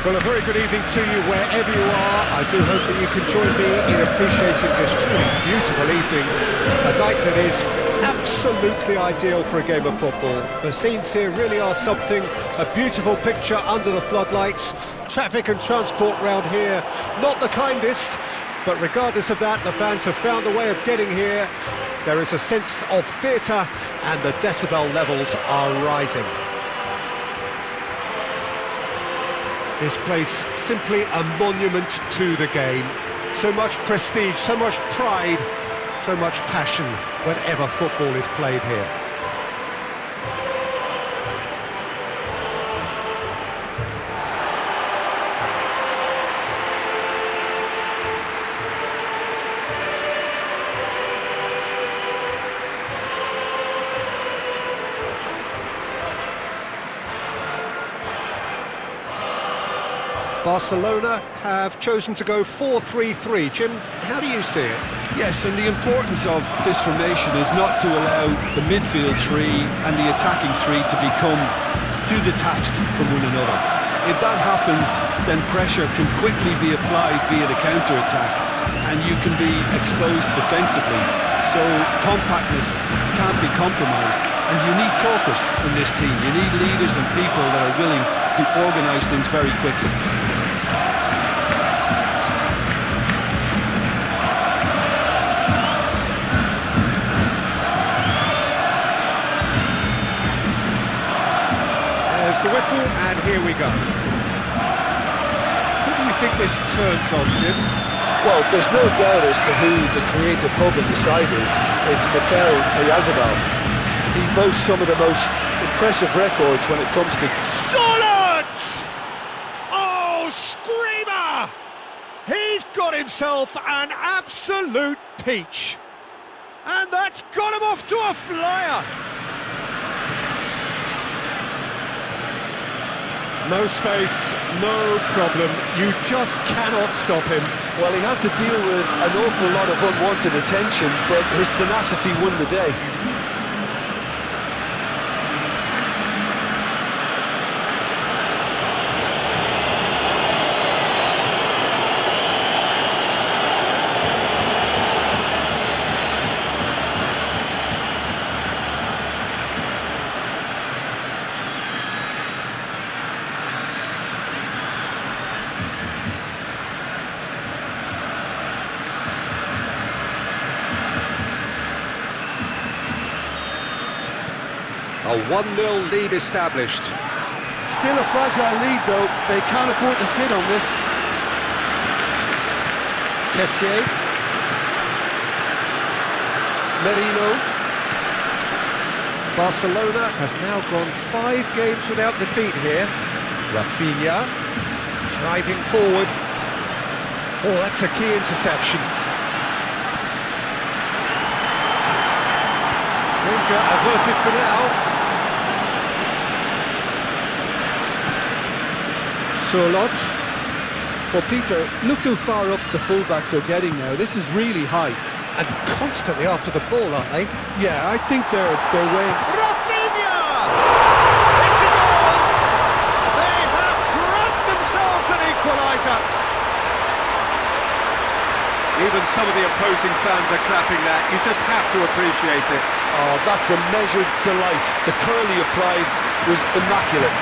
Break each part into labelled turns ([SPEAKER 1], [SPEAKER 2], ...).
[SPEAKER 1] Well, a very good evening to you wherever you are. I do hope that you can join me in appreciating this truly beautiful evening. A night that is absolutely ideal for a game of football. The scenes here really are something, a beautiful picture under the floodlights. Traffic and transport round here, not the kindest, but regardless of that, the fans have found a way of getting here. There is a sense of theatre and the decibel levels are rising. This place simply a monument to the game. So much prestige, so much pride, so much passion whenever football is played here. Barcelona have chosen to go 4-3-3. Jim, how do you see it?
[SPEAKER 2] Yes, and the importance of this formation is not to allow the midfield three and the attacking three to become too detached from one another. If that happens, then pressure can quickly be applied via the counter-attack, and you can be exposed defensively. So compactness can't be compromised, and you need talkers in this team. You need leaders and people that are willing to organise things very quickly.
[SPEAKER 1] There's the whistle, and here we go. Who do you think this turns on, Jim?
[SPEAKER 3] Well, there's no doubt as to who the creative hub in the side is. It's Mikel Oyarzabal. He boasts some of the most impressive records when it comes to...
[SPEAKER 1] Solid! Oh, screamer! He's got himself an absolute peach. And that's got him off to a flyer. No space, no problem. You just cannot stop him.
[SPEAKER 3] Well, he had to deal with an awful lot of unwanted attention, but his tenacity won the day.
[SPEAKER 1] A 1-0 lead established.
[SPEAKER 2] Still a fragile lead, though. They can't afford to sit on this.
[SPEAKER 1] Kessié. Merino. Barcelona have now gone 5 games without defeat here. Rafinha driving forward. Oh, that's a key interception. Danger averted for now. Solot.
[SPEAKER 2] Well, Peter, look how far up the fullbacks are getting now. This is really high.
[SPEAKER 1] And constantly after the ball, aren't they?
[SPEAKER 2] Yeah, I think they're way...
[SPEAKER 1] Rafinha! It's a goal! They have grabbed themselves an equaliser. Even some of the opposing fans are clapping that. You just have to appreciate it.
[SPEAKER 3] Oh, that's a measured delight. The curl he applied was immaculate.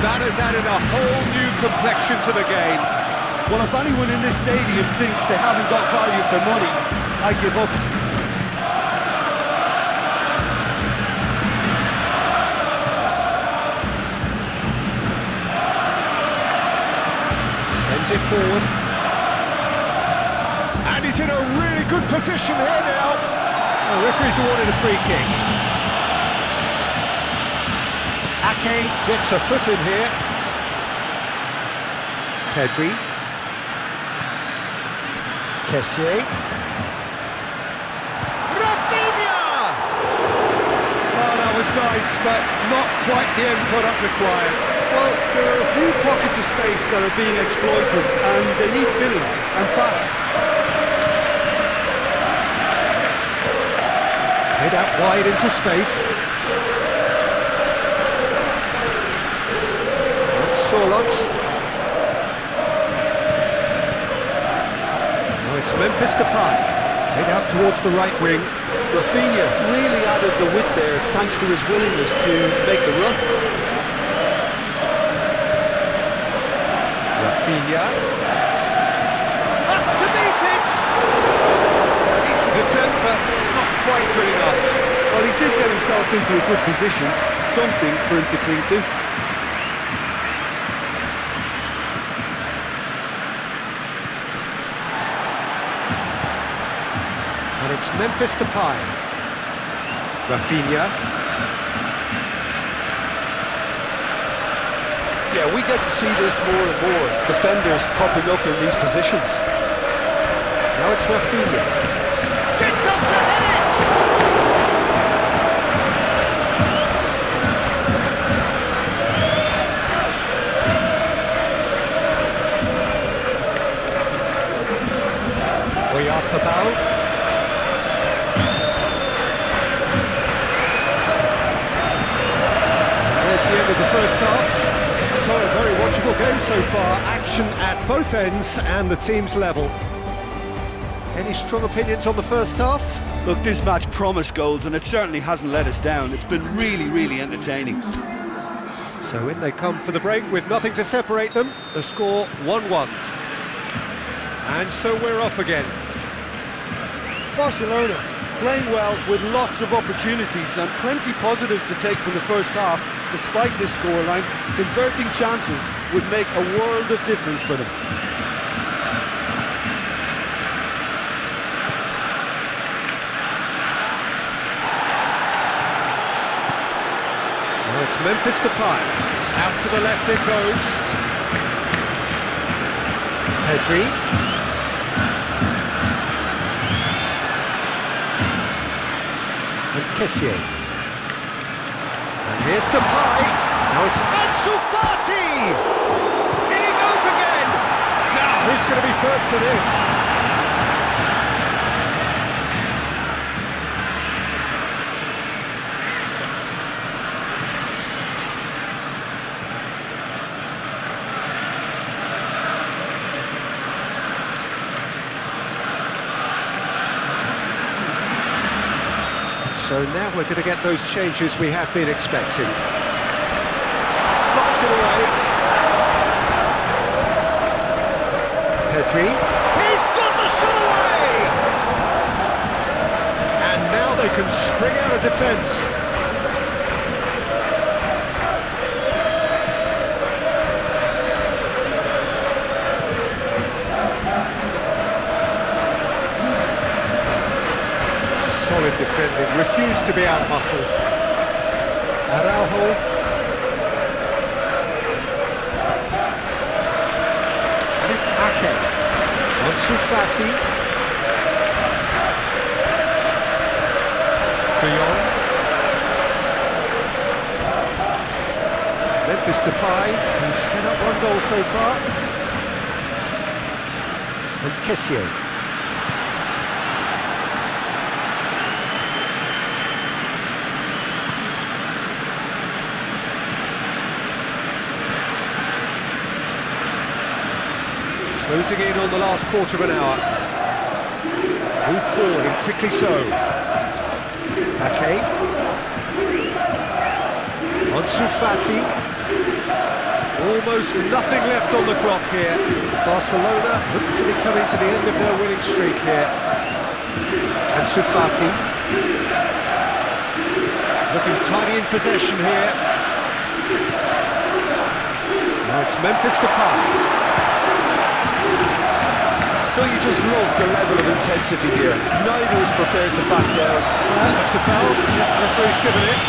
[SPEAKER 1] That has added a whole new complexion to the game.
[SPEAKER 2] Well, if anyone in this stadium thinks they haven't got value for money, I give up.
[SPEAKER 1] Sends it forward. And he's in a really good position here now. The referee's awarded a free kick. Ake gets a foot in here. Pedri. Kessié. nice, but not quite the end product required.
[SPEAKER 2] Well, there are a few pockets of space that are being exploited, and they need filling, and fast.
[SPEAKER 1] Head out wide into space. Sorlot. Now it's Memphis Depay. Head out towards the right wing.
[SPEAKER 2] Rafinha really added the width there thanks to his willingness to make the run.
[SPEAKER 1] Rafinha. Up to meet it! Decent attempt, but not quite good enough.
[SPEAKER 2] Well, he did get himself into a good position, something for him to cling to.
[SPEAKER 1] And it's Memphis Depay. Rafinha.
[SPEAKER 2] Yeah, we get to see this more and more. Defenders popping up in these positions.
[SPEAKER 1] Now it's Rafinha. Gets up to head it! Oyarzabal. There's the end of the first half. So, a very watchable game so far. Action at both ends and the team's level. Any strong opinions on the first half?
[SPEAKER 2] Look, this match promised goals, and it certainly hasn't let us down. It's been really, really entertaining.
[SPEAKER 1] So in they come for the break with nothing to separate them. The score 1-1. And so we're off again.
[SPEAKER 2] Barcelona playing well with lots of opportunities and plenty positives to take from the first half. Despite this scoreline, converting chances would make a world of difference for them.
[SPEAKER 1] Now it's Memphis Depay. Out to the left it goes. Pedri. And Kessié. And here's Depay. Now it's Ansu Fati! In he goes again! Now, who's going to be first to this? So now we're going to get those changes we have been expecting. Knocks it away. Pedri. He's got the shot away! And now they can spring out of defence. Solid defending, refused to be out-muscled. Araujo. And it's Ake. Ansu Fati. De Jong. Memphis Depay, who's set up one goal so far. And Kessié. Closing in on the last quarter of an hour. Move forward and quickly so. Ake. Ansu Fati. Almost nothing left on the clock here. Barcelona look to be coming to the end of their winning streak here. Ansu Fati. Looking tidy in possession here. Now it's Memphis Depay.
[SPEAKER 2] Don't you just love the level of intensity here? Neither is prepared to back down.
[SPEAKER 1] That looks a foul. Yeah, referee's given it.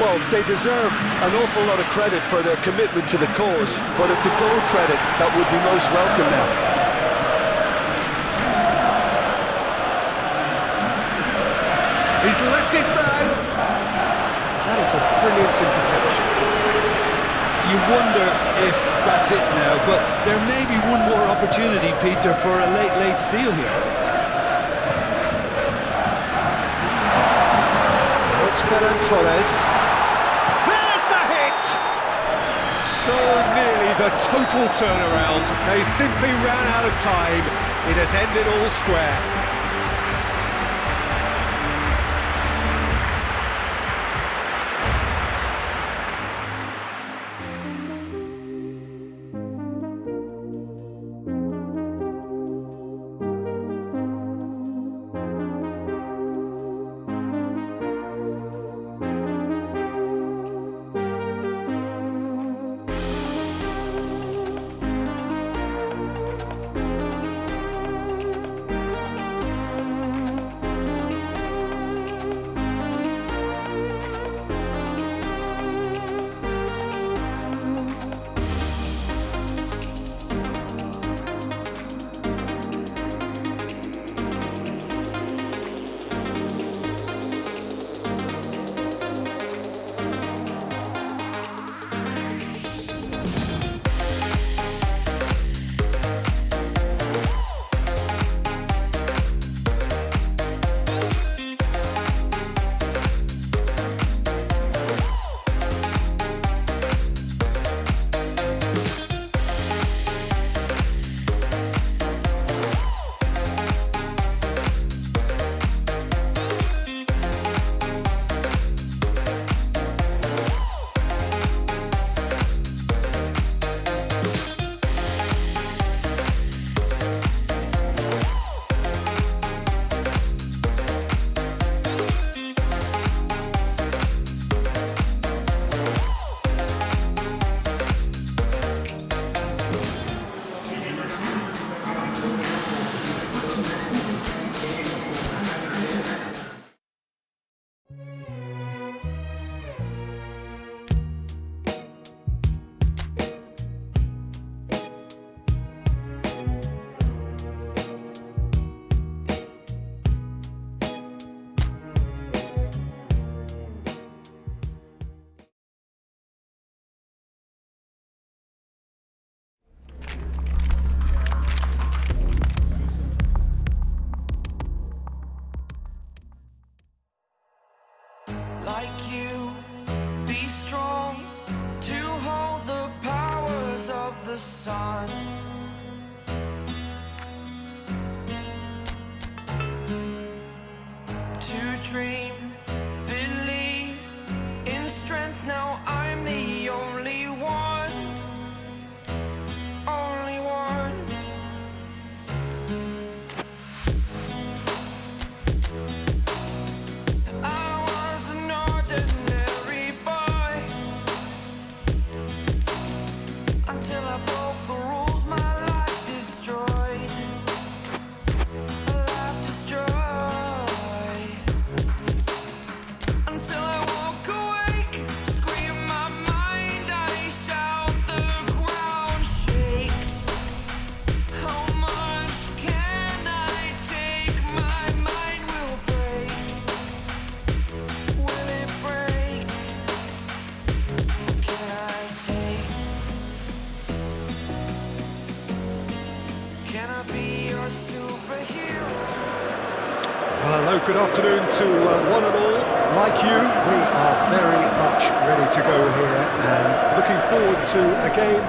[SPEAKER 3] Well, they deserve an awful lot of credit for their commitment to the cause, but it's a goal credit that would be most welcome now.
[SPEAKER 1] He's left his man. That is a brilliant interception.
[SPEAKER 2] You wonder if that's it now, but there may be one more opportunity, Peter, for a late steal here.
[SPEAKER 1] It's Ferran Torres. There's the hit! So nearly the total turnaround. They simply ran out of time. It has ended all square.
[SPEAKER 4] Like you, be strong to hold the powers of the sun. To dream, believe in strength. Now I'm the only one, only one. Until I broke the rules, my life destroyed. A life destroyed. Until I walk awake, scream my mind, I shout, the ground shakes. How much can I take? My mind will break. Will it break? Can I take? Can I be your superhero?
[SPEAKER 1] Well, hello, good afternoon to one and all. Like you, we are very much ready to go here and looking forward to a game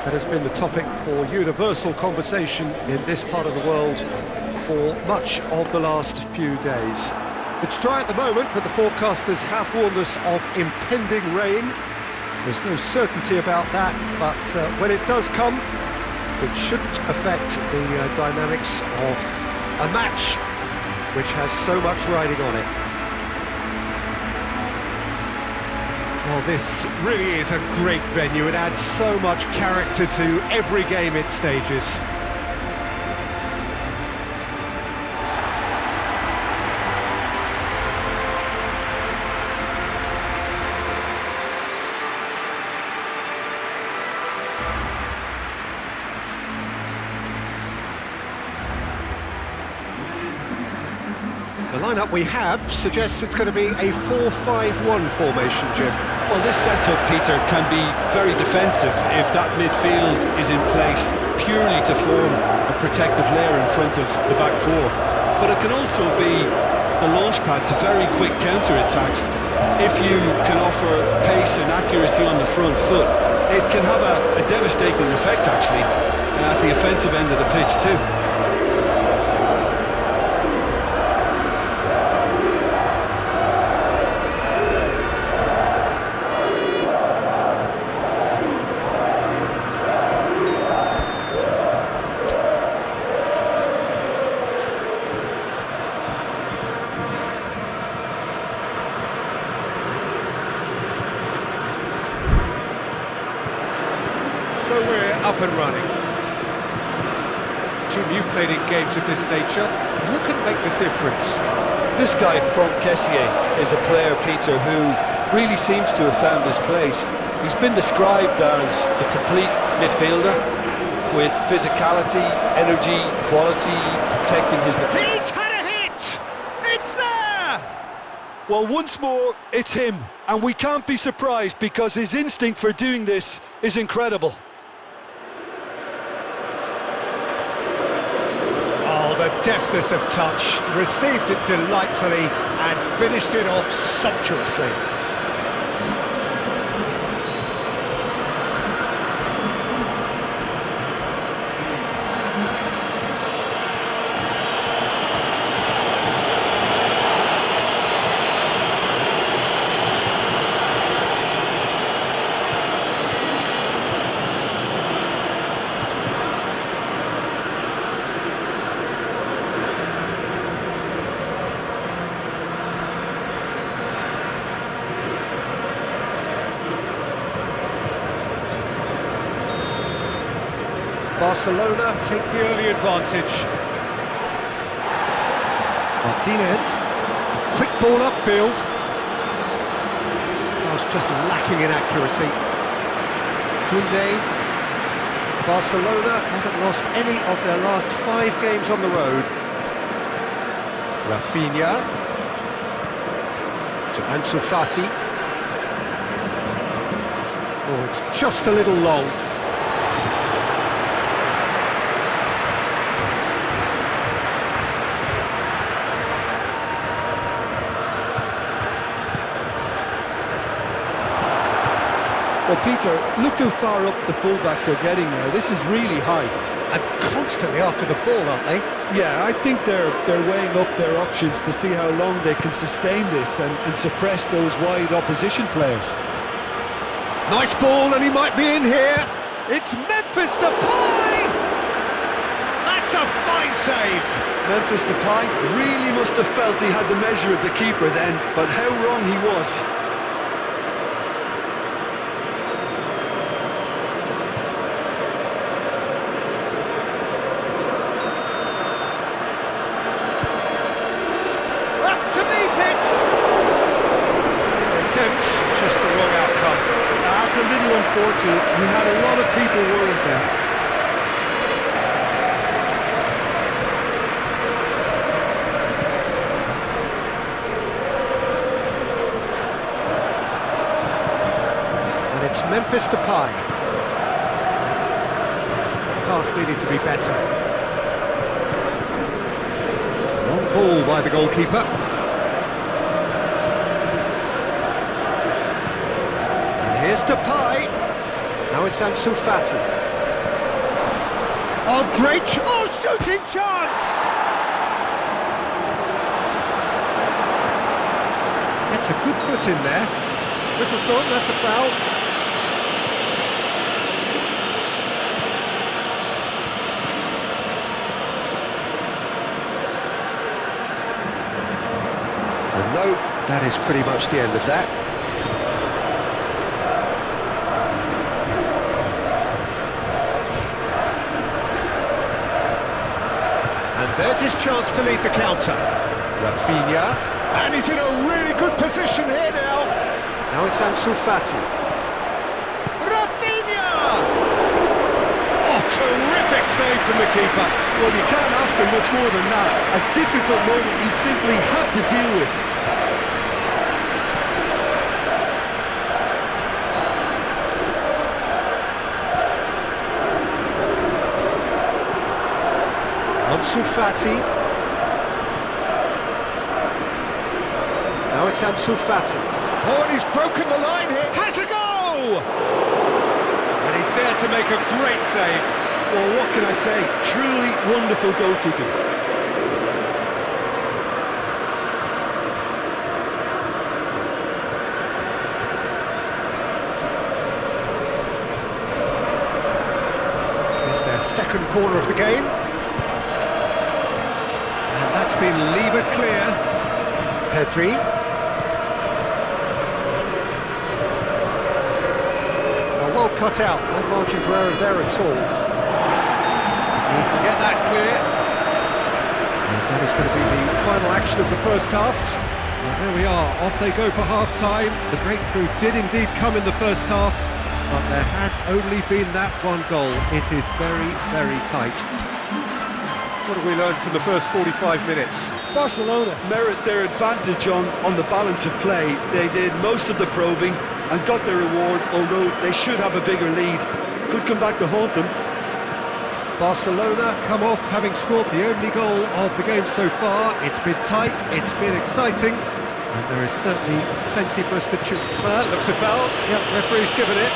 [SPEAKER 1] that has been the topic for universal conversation in this part of the world for much of the last few days. It's dry at the moment, but the forecasters have warned us of impending rain. There's no certainty about that, but when it does come, it shouldn't affect the dynamics of a match which has so much riding on it. Well, this really is a great venue. It adds so much character to every game it stages. The lineup we have suggests it's going to be a 4-5-1 formation, Jim.
[SPEAKER 2] Well, this setup, Peter, can be very defensive if that midfield is in place purely to form a protective layer in front of the back four. But it can also be the launchpad to very quick counter-attacks. If you can offer pace and accuracy on the front foot, it can have a devastating effect, actually, at the offensive end of the pitch too.
[SPEAKER 1] So we're up and running. Jim, you've played in games of this nature. Who can make the difference?
[SPEAKER 3] This guy, Franck Kessié, is a player, Peter, who really seems to have found his place. He's been described as the complete midfielder with physicality, energy, quality, protecting his...
[SPEAKER 1] He's had a hit! It's there!
[SPEAKER 3] Well, once more, it's him. And we can't be surprised because his instinct for doing this is incredible.
[SPEAKER 1] Oh, the deftness of touch. Received it delightfully and finished it off sumptuously. Barcelona take the early advantage. Martinez, it's a quick ball upfield. Pass just lacking in accuracy. Koundé. Barcelona haven't lost any of their last 5 games on the road. Rafinha to Ansu Fati. Oh, it's just a little long.
[SPEAKER 2] Well, Peter, look how far up the fullbacks are getting now. This is really high.
[SPEAKER 1] And constantly after the ball, aren't they?
[SPEAKER 2] Yeah, I think they're weighing up their options to see how long they can sustain this and suppress those wide opposition players.
[SPEAKER 1] Nice ball, and he might be in here. It's Memphis Depay! That's a fine save.
[SPEAKER 2] Memphis Depay really must have felt he had the measure of the keeper then, but how wrong he was.
[SPEAKER 1] Just the wrong outcome.
[SPEAKER 2] That's a little unfortunate. He had a lot of people worried then.
[SPEAKER 1] And it's Memphis Depay. Pass needed to be better. Long ball by the goalkeeper. Here's Depay. Now it's Ansu Fati. Oh, great! Oh, shooting chance! Gets a good foot in there. Whistle's gone, that's a foul. And no, that is pretty much the end of that. There's his chance to lead the counter. Rafinha, and he's in a really good position here now. Now it's Ansu Fati. Rafinha! Oh, terrific Perfect save from the keeper.
[SPEAKER 2] Well, you can't ask for much more than that. A difficult moment he simply had to deal with.
[SPEAKER 1] Ansu Fati. Now it's Ansu Fati. Oh, and he's broken the line here. Has a go! And he's there to make a great save.
[SPEAKER 2] Well, what can I say? Truly wonderful goalkeeping.
[SPEAKER 1] It's their second corner of the game. And that's been levered clear. Pedri. Well cut out, no margin for error there at all. He can get that clear. And that is going to be the final action of the first half. And there we are, off they go for half-time. The breakthrough did indeed come in the first half, but there has only been that one goal. It is very, very tight. What have we learned from the first 45 minutes?
[SPEAKER 2] Barcelona merit their advantage on the balance of play. They did most of the probing and got their reward, although they should have a bigger lead. Could come back to haunt them.
[SPEAKER 1] Barcelona come off having scored the only goal of the game so far. It's been tight, it's been exciting, and there is certainly plenty for us to chew. Looks a foul. Yep, referee's given it.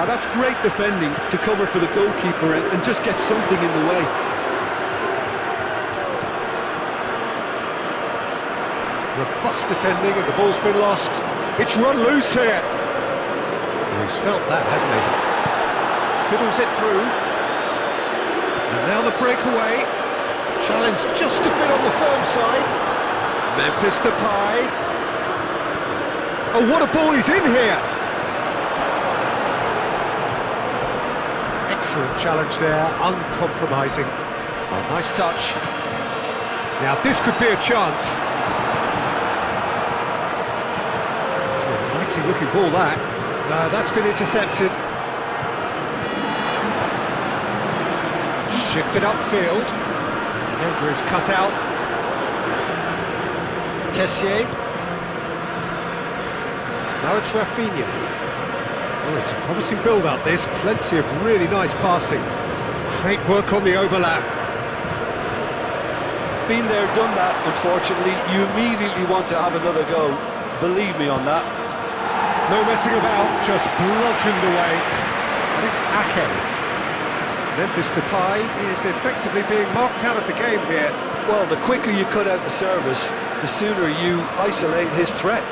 [SPEAKER 2] That's great defending to cover for the goalkeeper and just get something in the way.
[SPEAKER 1] Robust defending and the ball's been lost. It's run loose here. He's felt that, hasn't he? Fiddles it through. And now the breakaway. Challenge just a bit on the firm side. Memphis Depay. Oh, what a ball he's in here. Excellent challenge there, uncompromising. Oh, nice touch. Now this could be a chance. It's an inviting looking ball that. No, that's been intercepted. Shifted upfield. Danger is cut out. Kessié. Now it's Rafinha. Oh, it's a promising build-up, this. Plenty of really nice passing. Great work on the overlap.
[SPEAKER 2] Been there, done that, unfortunately. You immediately want to have another go. Believe me on that.
[SPEAKER 1] No messing about, just bludgeoned away. And it's Ake. Memphis Depay is effectively being marked out of the game here.
[SPEAKER 2] Well, the quicker you cut out the service, the sooner you isolate his threat.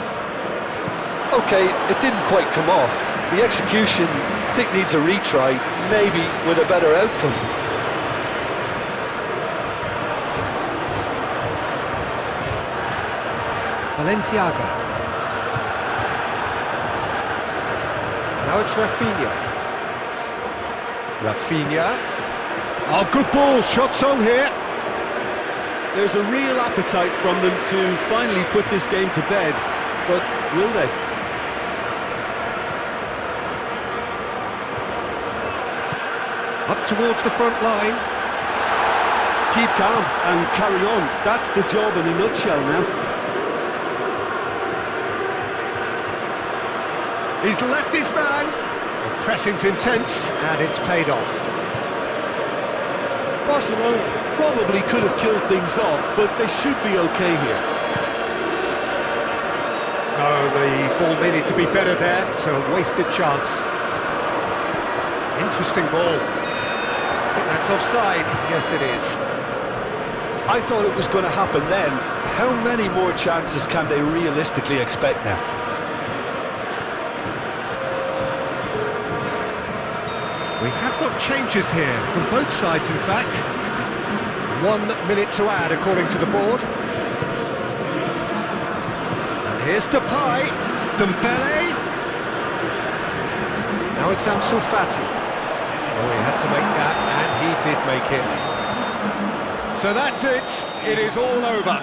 [SPEAKER 2] OK, it didn't quite come off. The execution, I think, needs a retry, maybe with a better outcome.
[SPEAKER 1] Valenciaga. Now it's Rafinha. Rafinha. Oh, good ball, shots on here.
[SPEAKER 2] There's a real appetite from them to finally put this game to bed, but will they?
[SPEAKER 1] Up towards the front line.
[SPEAKER 2] Keep calm and carry on. That's the job in a nutshell now.
[SPEAKER 1] He's left his man. The pressing's intense and it's paid off.
[SPEAKER 2] Barcelona probably could have killed things off, but they should be okay here.
[SPEAKER 1] No, the ball needed to be better there. It's a wasted chance. Interesting ball. I think that's offside. Yes, it is.
[SPEAKER 2] I thought it was going to happen then. How many more chances can they realistically expect now?
[SPEAKER 1] We have got changes here, from both sides in fact. 1 minute to add according to the board. And here's Depay, Dembele. Now it's Ansu Fati. Oh, he had to make that, and he did make it. So that's it, it is all over.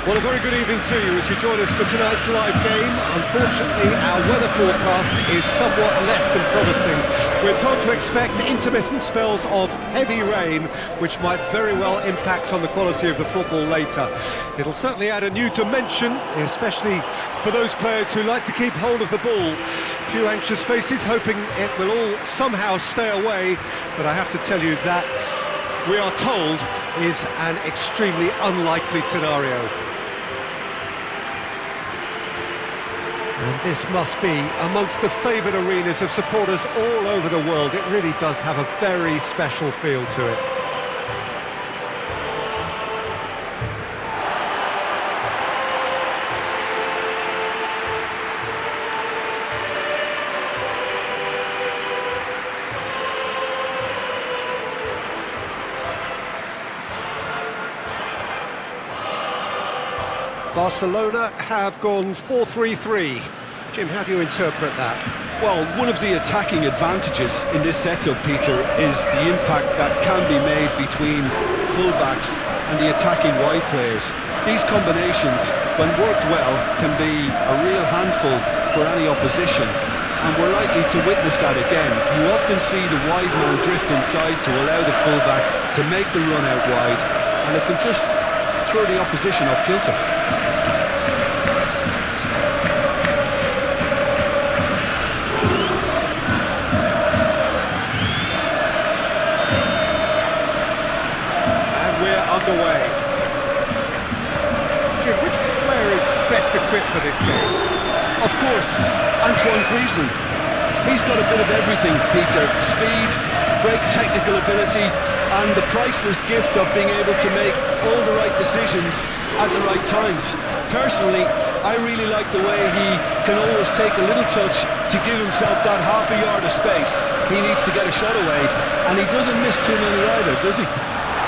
[SPEAKER 1] Well, a very good evening to you as you join us for tonight's live game. Unfortunately, our weather forecast is somewhat less than promising. We're told to expect intermittent spells of heavy rain, which might very well impact on the quality of the football later. It'll certainly add a new dimension, especially for those players who like to keep hold of the ball. A few anxious faces hoping it will all somehow stay away, but I have to tell you that we are told is an extremely unlikely scenario. And this must be amongst the favoured arenas of supporters all over the world. It really does have a very special feel to it. Barcelona have gone 4-3-3. Jim, how do you interpret that?
[SPEAKER 2] Well, one of the attacking advantages in this setup, Peter, is the impact that can be made between fullbacks and the attacking wide players. These combinations, when worked well, can be a real handful for any opposition, and we're likely to witness that again. You often see the wide man drift inside to allow the fullback to make the run out wide, and it can just throw the opposition off kilter.
[SPEAKER 1] Underway. Jim, which player is best equipped for this game?
[SPEAKER 2] Of course, Antoine Griezmann. He's got a bit of everything, Peter. Speed, great technical ability, and the priceless gift of being able to make all the right decisions at the right times. Personally, I really like the way he can always take a little touch to give himself that half a yard of space. He needs to get a shot away, and he doesn't miss too many either, does he?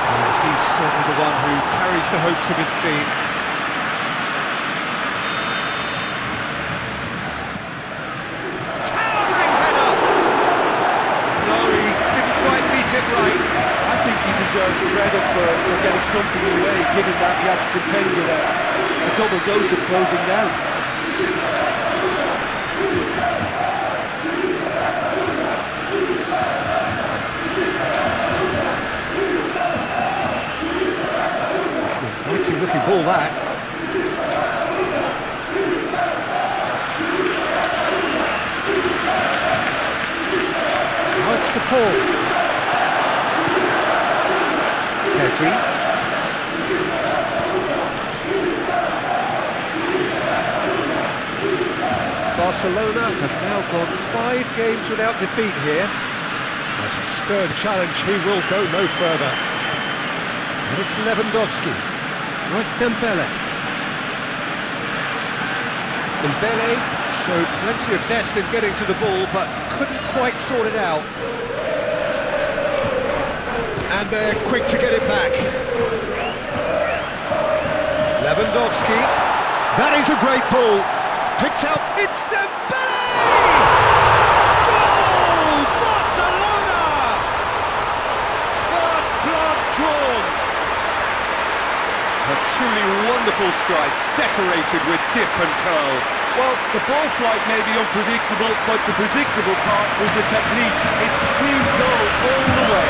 [SPEAKER 1] Yes, he's certainly the one who carries the hopes of his team. Towering header! No, he didn't quite beat it right.
[SPEAKER 3] I think he deserves credit for getting something away, given that he had to contend with a double dose of closing down.
[SPEAKER 1] Looking ball that. Now it's to Paul. Pedri. Barcelona have now gone 5 games without defeat here. That's a stern challenge, he will go no further. And it's Lewandowski. Now it's Dembele. Dembele showed plenty of zest in getting to the ball, but couldn't quite sort it out. And they're quick to get it back. Lewandowski. That is a great ball. Picked out. It's Dembele! Goal! Barcelona! First blood drawn. A truly wonderful strike, decorated with dip and curl.
[SPEAKER 3] Well, the ball flight may be unpredictable, but the predictable part was the technique. It screamed goal all the way.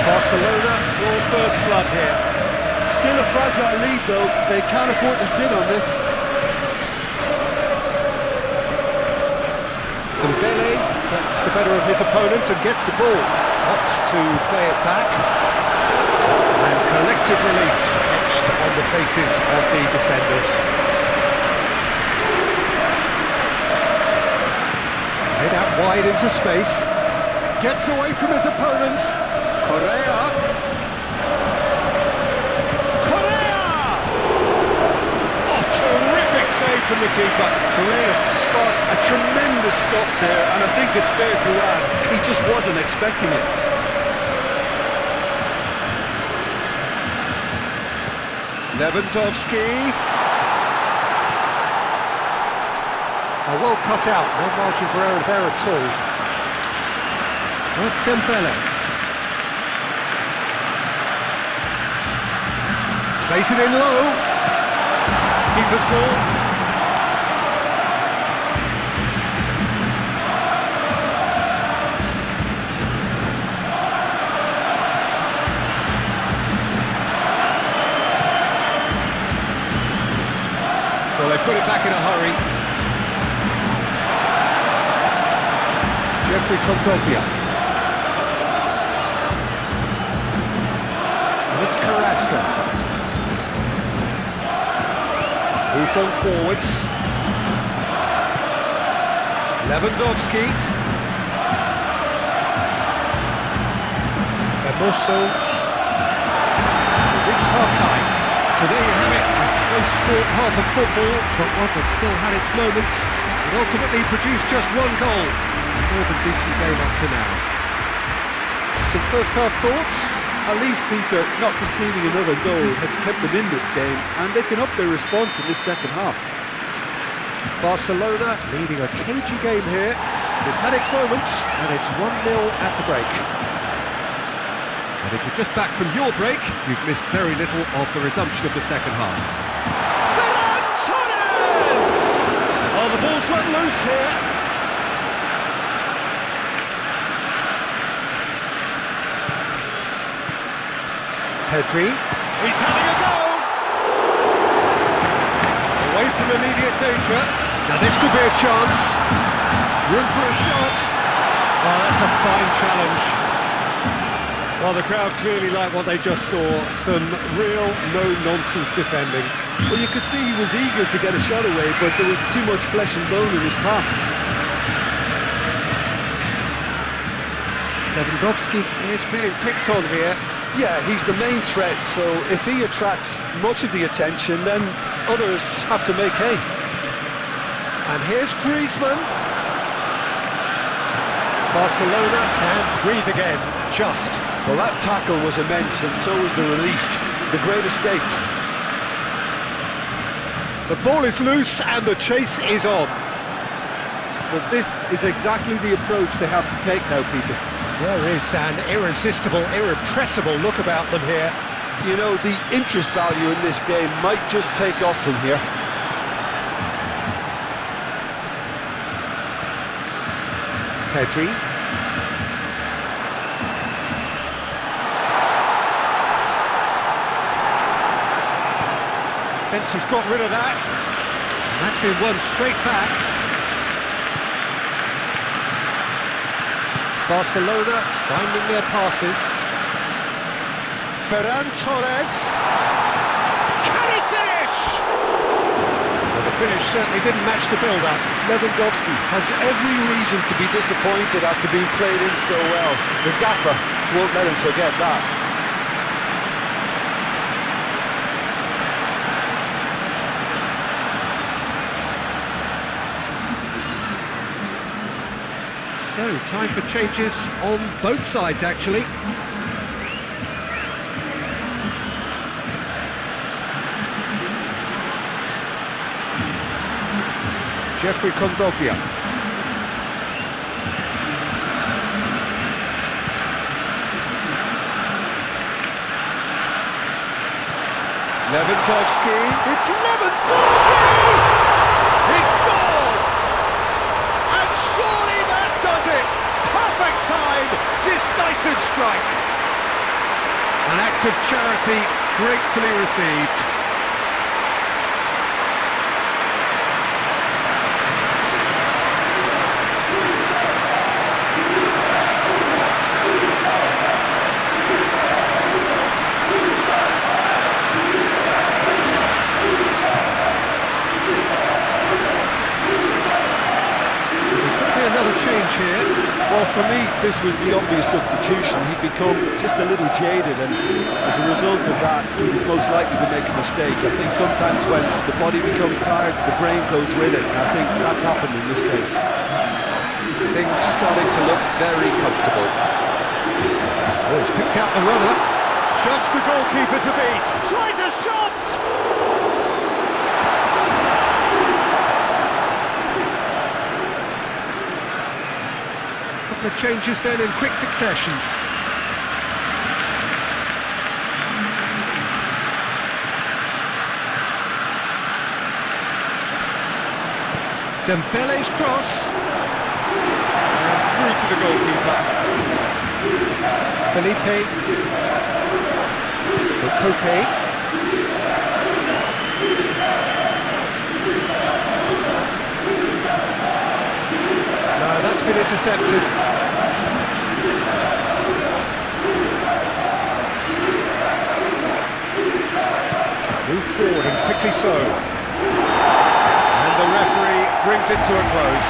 [SPEAKER 1] Barcelona draw first blood here.
[SPEAKER 3] Still a fragile lead, though. They can't afford to sit on this.
[SPEAKER 1] Dembele gets the better of his opponent and gets the ball. Opts to play it back. And collective relief etched on the faces of the defenders. Head out wide into space. Gets away from his opponent. Correa. From the keeper.
[SPEAKER 3] Correa sparked a tremendous stop there, and I think it's fair to add, he just wasn't expecting it.
[SPEAKER 1] Lewandowski. Well cut out, no margin for error there at all. That's Dembele. Plays it in low. Keeper's ball. Well, they put it back in a hurry. Jeffrey Condopia. And it's Carrasco. Moved on forwards. Lewandowski. Hermoso. Reached half-time. So there you have it. sport half of football, but one that still had its moments, and ultimately produced just one goal. A more than decent game up to now. Some first half thoughts?
[SPEAKER 2] At least, Peter, not conceding another goal has kept them in this game, and they can up their response in this second half.
[SPEAKER 1] Barcelona leading a cagey game here. It's had its moments, and it's 1-0 at the break. And if you're just back from your break, you've missed very little of the resumption of the second half.
[SPEAKER 2] Ferran Torres! Oh, the ball's run loose here.
[SPEAKER 1] Pedri, he's having a go! Away from immediate danger. Now this could be a chance. Room for a shot. Oh, that's a fine challenge. Well, the crowd clearly liked what they just saw. Some real no-nonsense defending.
[SPEAKER 2] Well, you could see he was eager to get a shot away, but there was too much flesh and bone in his path.
[SPEAKER 1] Lewandowski is being picked on here.
[SPEAKER 3] Yeah, he's the main threat, so if he attracts much of the attention, then others have to make hay.
[SPEAKER 1] And here's Griezmann. Barcelona can breathe again, just.
[SPEAKER 3] Well, that tackle was immense, and so was the relief. The great escape.
[SPEAKER 1] The ball is loose and the chase is on.
[SPEAKER 2] Well, this is exactly the approach they have to take now, Peter.
[SPEAKER 1] There is an irresistible, irrepressible look about them here.
[SPEAKER 3] You know, the interest value in this game might just take off from here.
[SPEAKER 1] Pedri. Defence has got rid of that. And that's been won straight back. Barcelona finding their passes. Ferran Torres. Can he finish? Well, the finish certainly didn't match the build-up.
[SPEAKER 3] Lewandowski has every reason to be disappointed after being played in so well. The gaffer won't let him forget that.
[SPEAKER 1] So, time for changes on both sides, actually. Jeffrey Kondogbia. Lewandowski. It's Lewandowski! He scored! And surely that does it! Perfect time, decisive strike. An act of charity gratefully received. Change here.
[SPEAKER 3] Well, for me, this was the obvious substitution. He'd become just a little jaded, and as a result of that, he was most likely to make a mistake. I think sometimes when the body becomes tired, the brain goes with it, and I think that's happened in this case.
[SPEAKER 1] Things starting to look very comfortable. Oh, he's picked out the runner. Just the goalkeeper to beat. Tries a shot! The changes then in quick succession. Dembele's cross. And through to the goalkeeper. Felipe. For Koke. No, that's been intercepted. Move forward and quickly so. And the referee brings it to a close.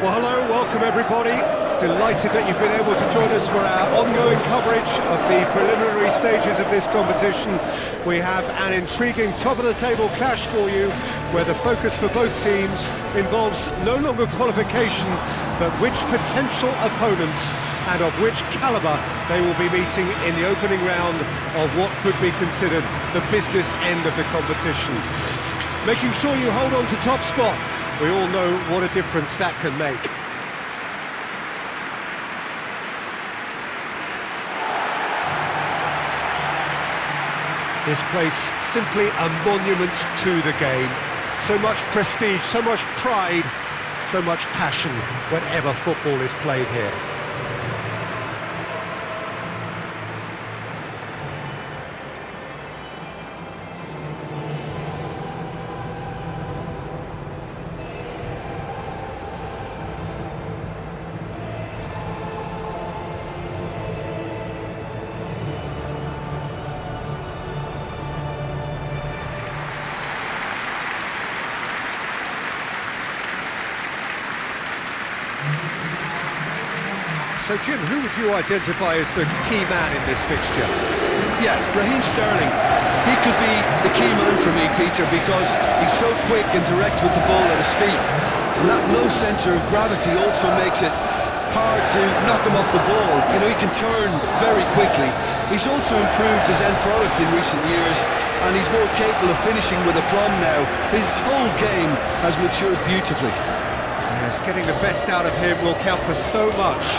[SPEAKER 1] Well, hello, welcome everybody. Delighted that you've been able to join us for our ongoing coverage of the preliminary stages of this competition. We have an intriguing top-of-the-table clash for you, where the focus for both teams involves no longer qualification, but which potential opponents and of which calibre they will be meeting in the opening round of what could be considered the business end of the competition. Making sure you hold on to top spot. We all know what a difference that can make. This place, simply a monument to the game. So much prestige, so much pride, so much passion whenever football is played here. So Jim, who would you identify as the key man in this fixture?
[SPEAKER 2] Yeah, Raheem Sterling. He could be the key man for me, Peter, because he's so quick and direct with the ball at his feet. And that low centre of gravity also makes it hard to knock him off the ball. You know, he can turn very quickly. He's also improved his end product in recent years, and he's more capable of finishing with aplomb now. His whole game has matured beautifully.
[SPEAKER 1] Yes, getting the best out of him will count for so much.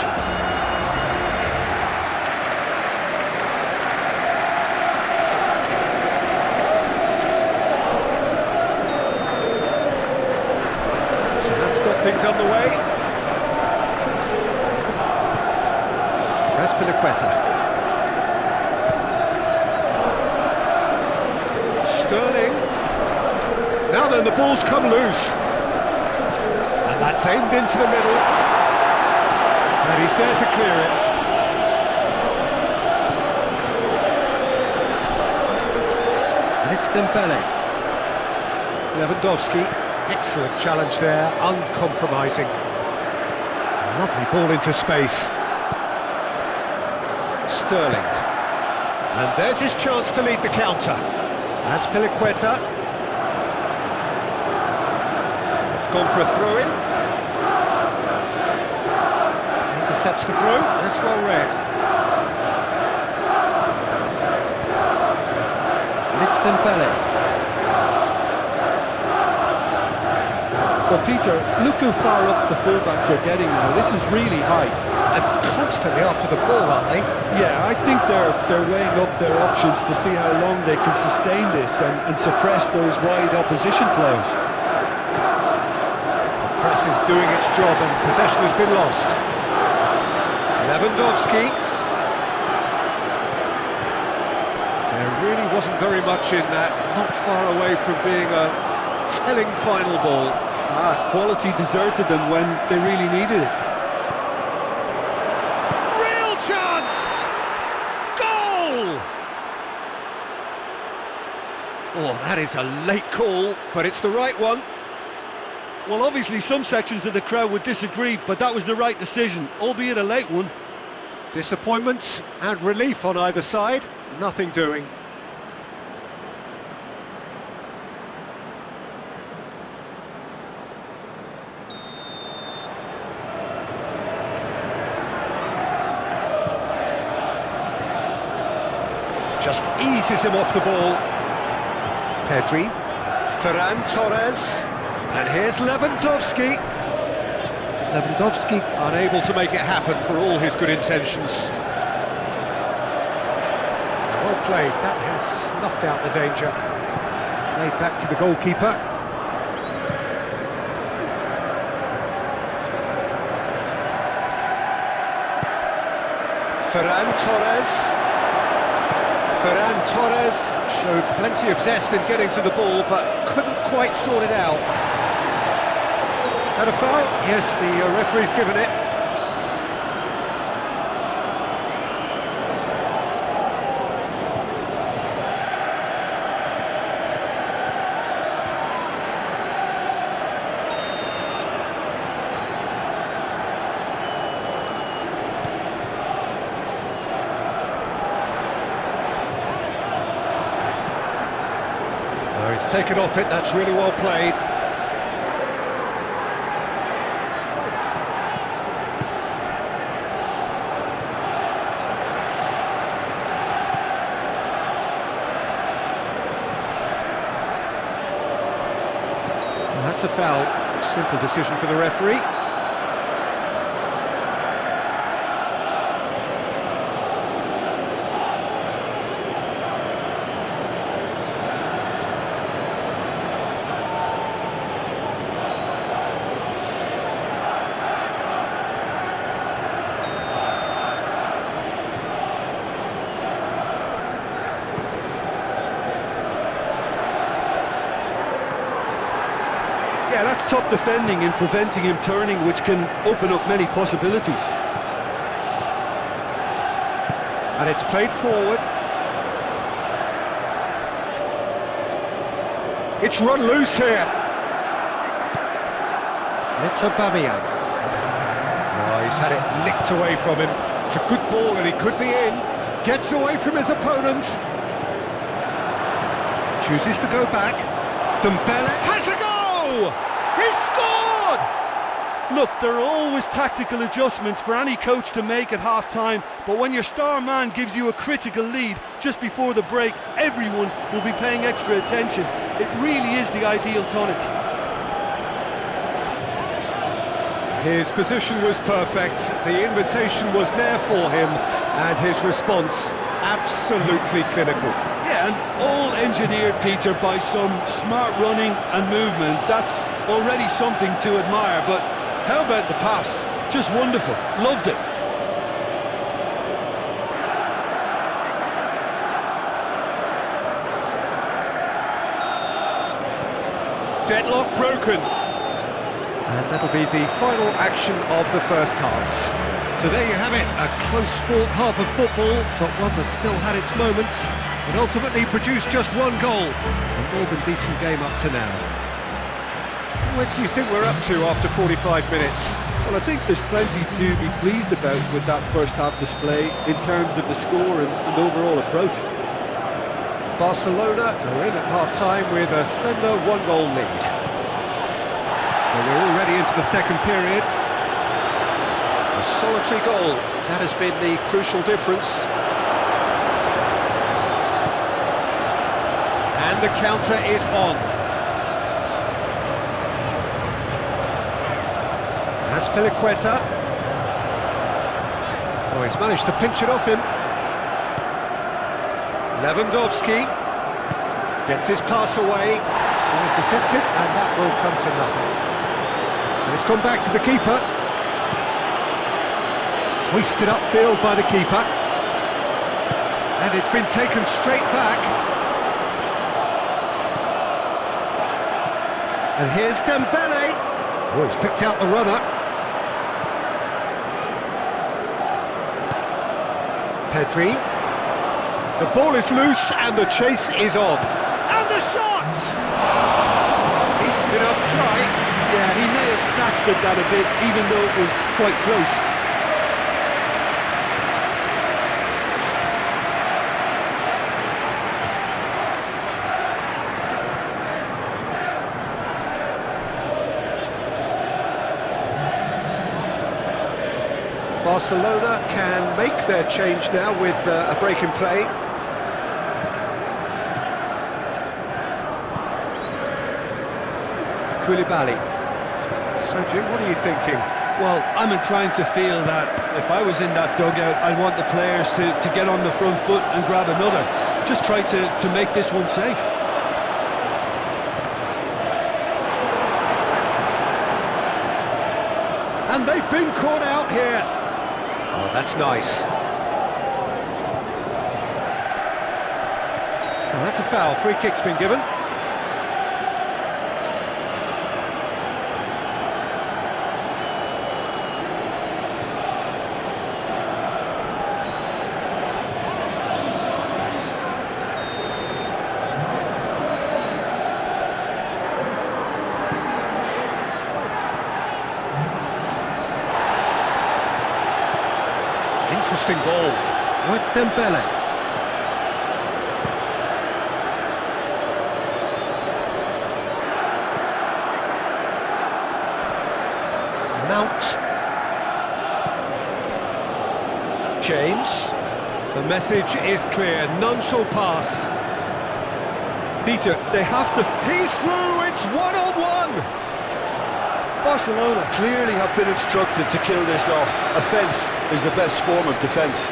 [SPEAKER 1] So that's got things underway. Raspilicueta. Sterling. Now then, the ball's come loose. And that's aimed into the middle. And he's there to clear it. And it's Dembele. Lewandowski. Excellent challenge there, uncompromising. Lovely ball into space. Sterling. And there's his chance to lead the counter. Azpilicueta. It's gone for a throw-in. Intercepts the throw. That's well read. And it's Dembele.
[SPEAKER 2] Well, Peter, look how far up the fullbacks are getting now. This is really high.
[SPEAKER 1] And constantly after the ball, aren't they?
[SPEAKER 2] Yeah, I think they're weighing up their options to see how long they can sustain this and suppress those wide opposition players.
[SPEAKER 1] The press is doing its job and possession has been lost. Lewandowski. There really wasn't very much in that, not far away from being a telling final ball.
[SPEAKER 2] Quality deserted them when they really needed it.
[SPEAKER 1] Real chance! Goal! Oh, that is a late call, but it's the right one.
[SPEAKER 2] Well, obviously some sections of the crowd would disagree, but that was the right decision, albeit a late one.
[SPEAKER 1] Disappointment and relief on either side, nothing doing. Just eases him off the ball. Pedri, Ferran Torres, and here's Lewandowski. Lewandowski unable to make it happen for all his good intentions. Well played, that has snuffed out the danger. Played back to the goalkeeper. Ferran Torres. Ferran Torres showed plenty of zest in getting to the ball, but couldn't quite sort it out. And a foul? Yes, the referee's given it. taken off it, that's really well played. Well, that's a foul. Simple decision for the referee.
[SPEAKER 2] Yeah, that's top defending and preventing him turning, which can open up many possibilities.
[SPEAKER 1] And it's played forward. It's run loose here. And it's Aubameyang. Oh, he's had it nicked away from him. It's a good ball and he could be in. Gets away from his opponents. Chooses to go back. Dembele has a go! He's scored!
[SPEAKER 2] Look, there are always tactical adjustments for any coach to make at half-time, but when your star man gives you a critical lead just before the break, everyone will be paying extra attention. It really is the ideal tonic.
[SPEAKER 1] His position was perfect, the invitation was there for him, and his response absolutely clinical.
[SPEAKER 2] Yeah, and all engineered, Peter, by some smart running and movement. That's already something to admire, but how about the pass? Just wonderful. Loved it.
[SPEAKER 1] Deadlock broken. And that'll be the final action of the first half. So there you have it, a close-fought half of football, but one that still had its moments. It ultimately produced just one goal. A more than decent game up to now. What do you think we're up to after 45 minutes?
[SPEAKER 2] Well, I think there's plenty to be pleased about with that first half display in terms of the score and overall approach.
[SPEAKER 1] Barcelona go in at half-time with a slender one-goal lead. So we're already into the second period. A solitary goal, that has been the crucial difference. And the counter is on. That's Piliqueta. Oh, he's managed to pinch it off him. Lewandowski gets his pass away. Intercepted, and that will come to nothing. And it's gone back to the keeper. Hoisted upfield by the keeper. And it's been taken straight back. And here's Dembele. Oh, he's picked out the runner. Pedri. The ball is loose and the chase is on. And the shot! Decent enough try.
[SPEAKER 2] Yeah, he may have snatched at that a bit, even though it was quite close.
[SPEAKER 1] Barcelona can make their change now with a break in play. Koulibaly. So Jim, what are you thinking?
[SPEAKER 2] Well, I'm inclined to feel that if I was in that dugout, I'd want the players to get on the front foot and grab another. Just try to make this one safe.
[SPEAKER 1] And they've been caught out here. Oh, that's nice. Well, that's a foul. Free kick's been given. Interesting ball. Oh, it's Dembele. Mount. James. The message is clear, none shall pass.
[SPEAKER 2] Peter, they have to...
[SPEAKER 1] He's through, it's one-on-one!
[SPEAKER 3] Barcelona clearly have been instructed to kill this off. Offence is the best form of defence.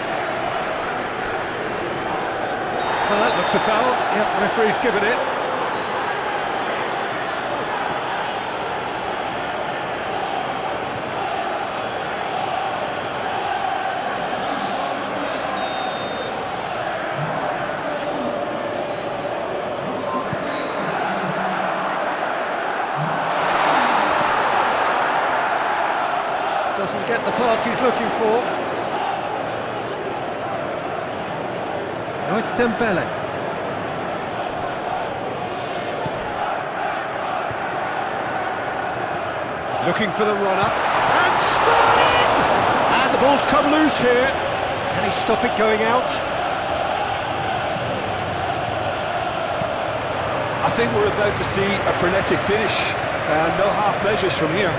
[SPEAKER 1] Well, that looks a foul. Yep, referee's given it. Doesn't get the pass he's looking for. Now it's Dembele. Looking for the runner. And Sterling! And the ball's come loose here. Can he stop it going out?
[SPEAKER 3] I think we're about to see a frenetic finish, and no half measures from here.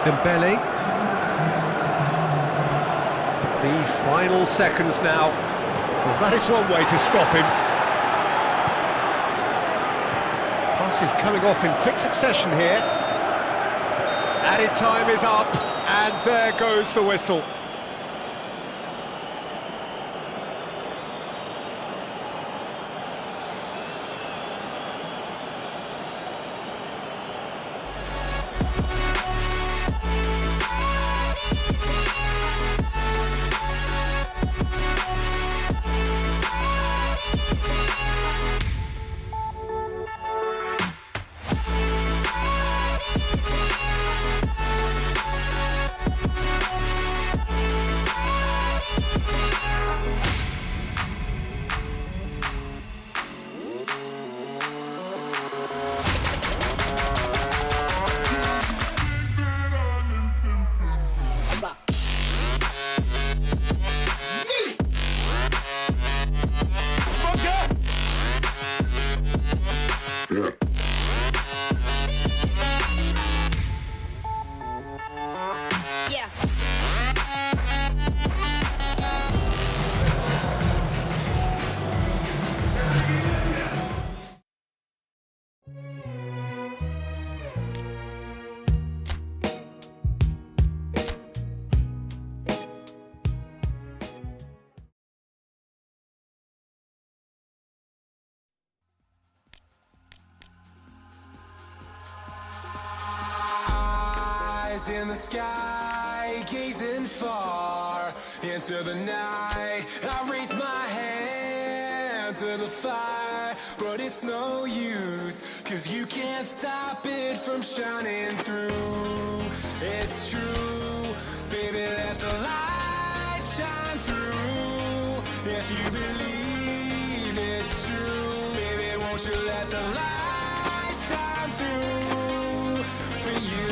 [SPEAKER 1] Dembele. The final seconds now. Well, that is one way to stop him. Pass is coming off in quick succession here. Added time is up, and there goes the whistle.
[SPEAKER 5] Yeah.
[SPEAKER 4] Eyes in the sky, gazing far into the night. I raise my hand to the fire, but it's no use, 'cause you can't stop it from shining through. It's true, baby, let the light shine through. If you believe it's true, baby, won't you let the light shine through for you.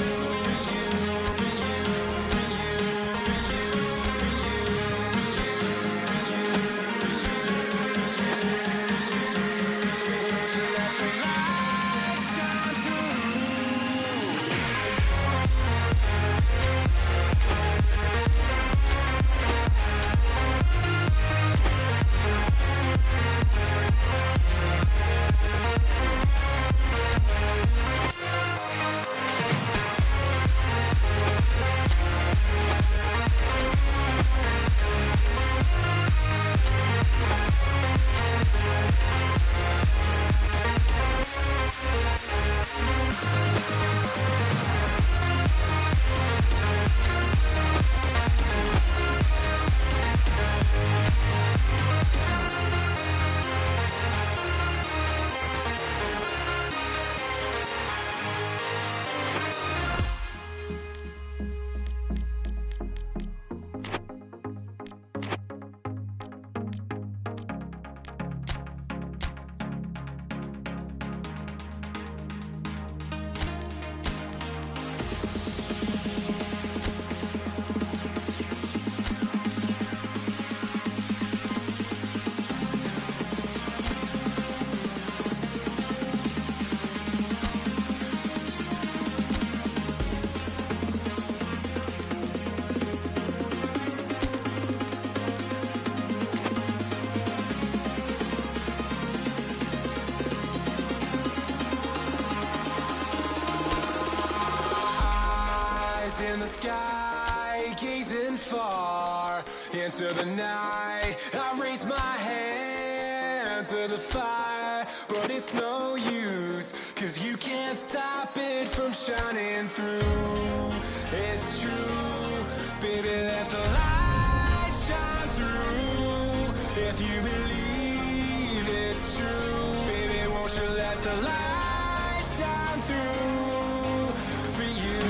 [SPEAKER 5] sky, gazing far into the night. I raise my hand to the fire, but it's no use, 'cause you can't stop it from shining through. It's true, baby, let the light shine through. If you believe it's true, baby, won't you let the light shine through for you,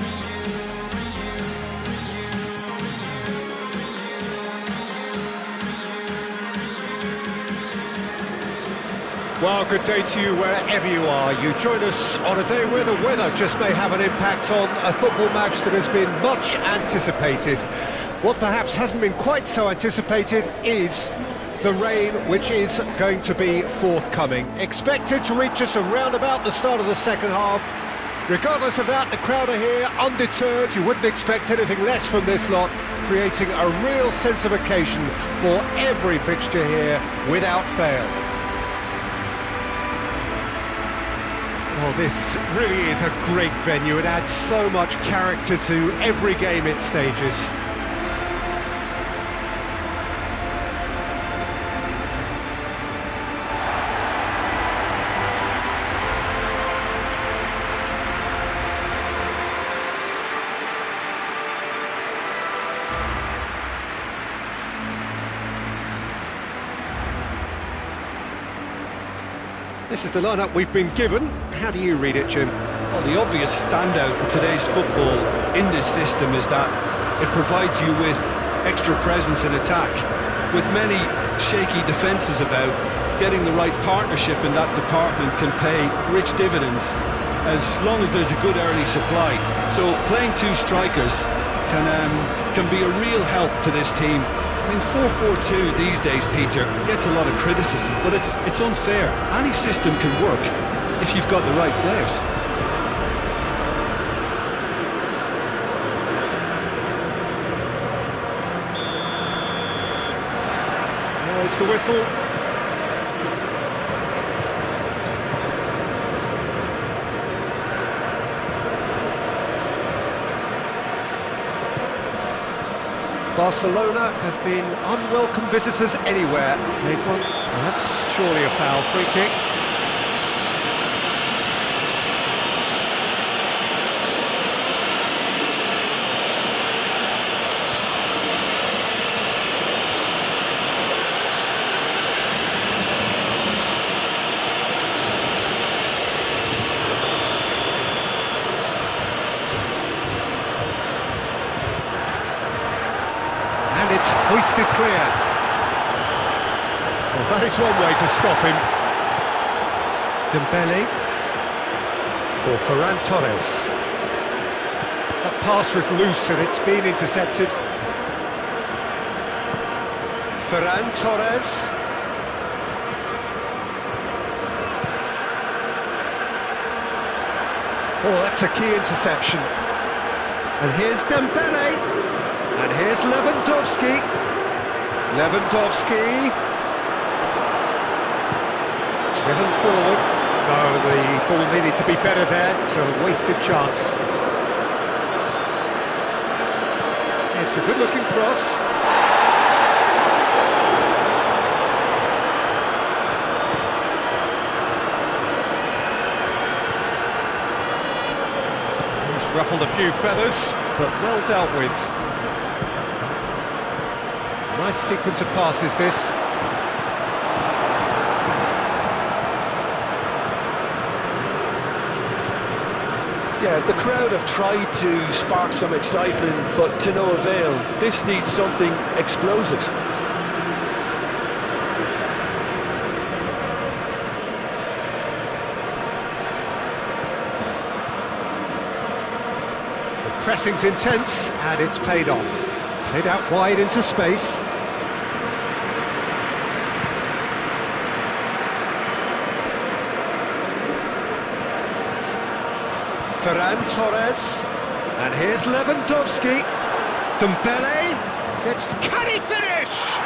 [SPEAKER 5] for you, for you, for you, for you, for you.
[SPEAKER 1] Well, good day to you wherever you are. You join us on a day where the weather just may have an impact on a football match that has been much anticipated. What perhaps hasn't been quite so anticipated is the rain, which is going to be forthcoming. Expected to reach us around about the start of the second half. Regardless of that, the crowd are here, undeterred. You wouldn't expect anything less from this lot, creating a real sense of occasion for every fixture here without fail. Well, this really is a great venue. It adds so much character to every game it stages. This is the lineup we've been given. How do you read it, Jim?
[SPEAKER 2] Well, the obvious standout in today's football in this system is that it provides you with extra presence in attack. With many shaky defences about, getting the right partnership in that department can pay rich dividends as long as there's a good early supply. So playing two strikers can be a real help to this team. I mean, 4-4-2 these days, Peter, gets a lot of criticism, but it's unfair. Any system can work if you've got the right players.
[SPEAKER 1] There's the whistle. Barcelona have been unwelcome visitors anywhere. They've won. Well, that's surely a foul. Free kick. And it's hoisted clear. Well, that is one way to stop him. Dembele for Ferran Torres. That pass was loose and it's been intercepted. Ferran Torres. Oh, that's a key interception. And here's Dembele. And here's Lewandowski. Lewandowski. Driven forward. No, the ball needed to be better there. It's a wasted chance. It's a good-looking cross. It's ruffled a few feathers, but well dealt with. Nice sequence of passes, this.
[SPEAKER 3] Yeah, the crowd have tried to spark some excitement, but to no avail. This needs something explosive.
[SPEAKER 1] The pressing's intense, and it's paid off. Played out wide into space. Ferran Torres. And here's Lewandowski. Dembele gets... Can he finish?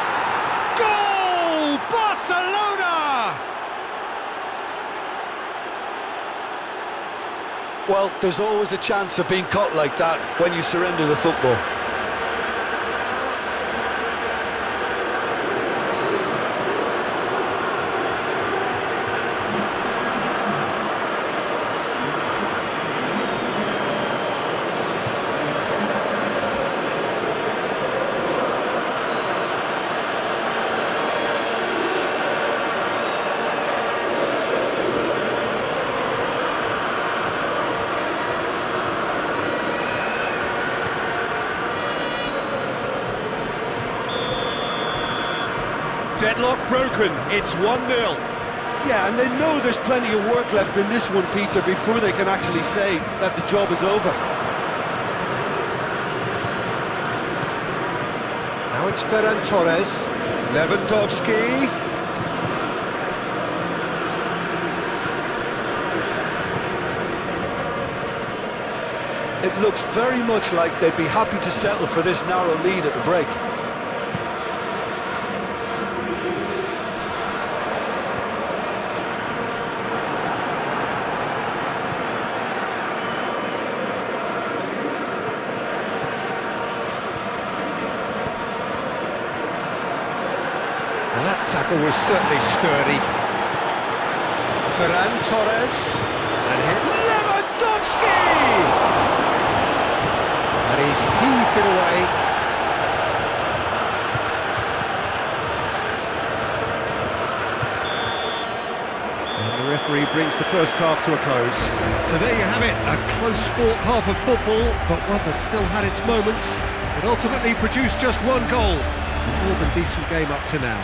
[SPEAKER 1] Goal! Barcelona!
[SPEAKER 2] Well, there's always a chance of being caught like that when you surrender the football.
[SPEAKER 1] Deadlock broken, it's 1-0.
[SPEAKER 2] Yeah, and they know there's plenty of work left in this one, Peter, before they can actually say that the job is over.
[SPEAKER 1] Now it's Ferran Torres, Lewandowski.
[SPEAKER 2] It looks very much like they'd be happy to settle for this narrow lead at the break.
[SPEAKER 1] Well, that tackle was certainly sturdy. Ferran Torres, and hit Lewandowski! And he's heaved it away. And the referee brings the first half to a close. So there you have it, a close-fought half of football, but one that still had its moments. It ultimately produced just one goal. A more than decent game up to now.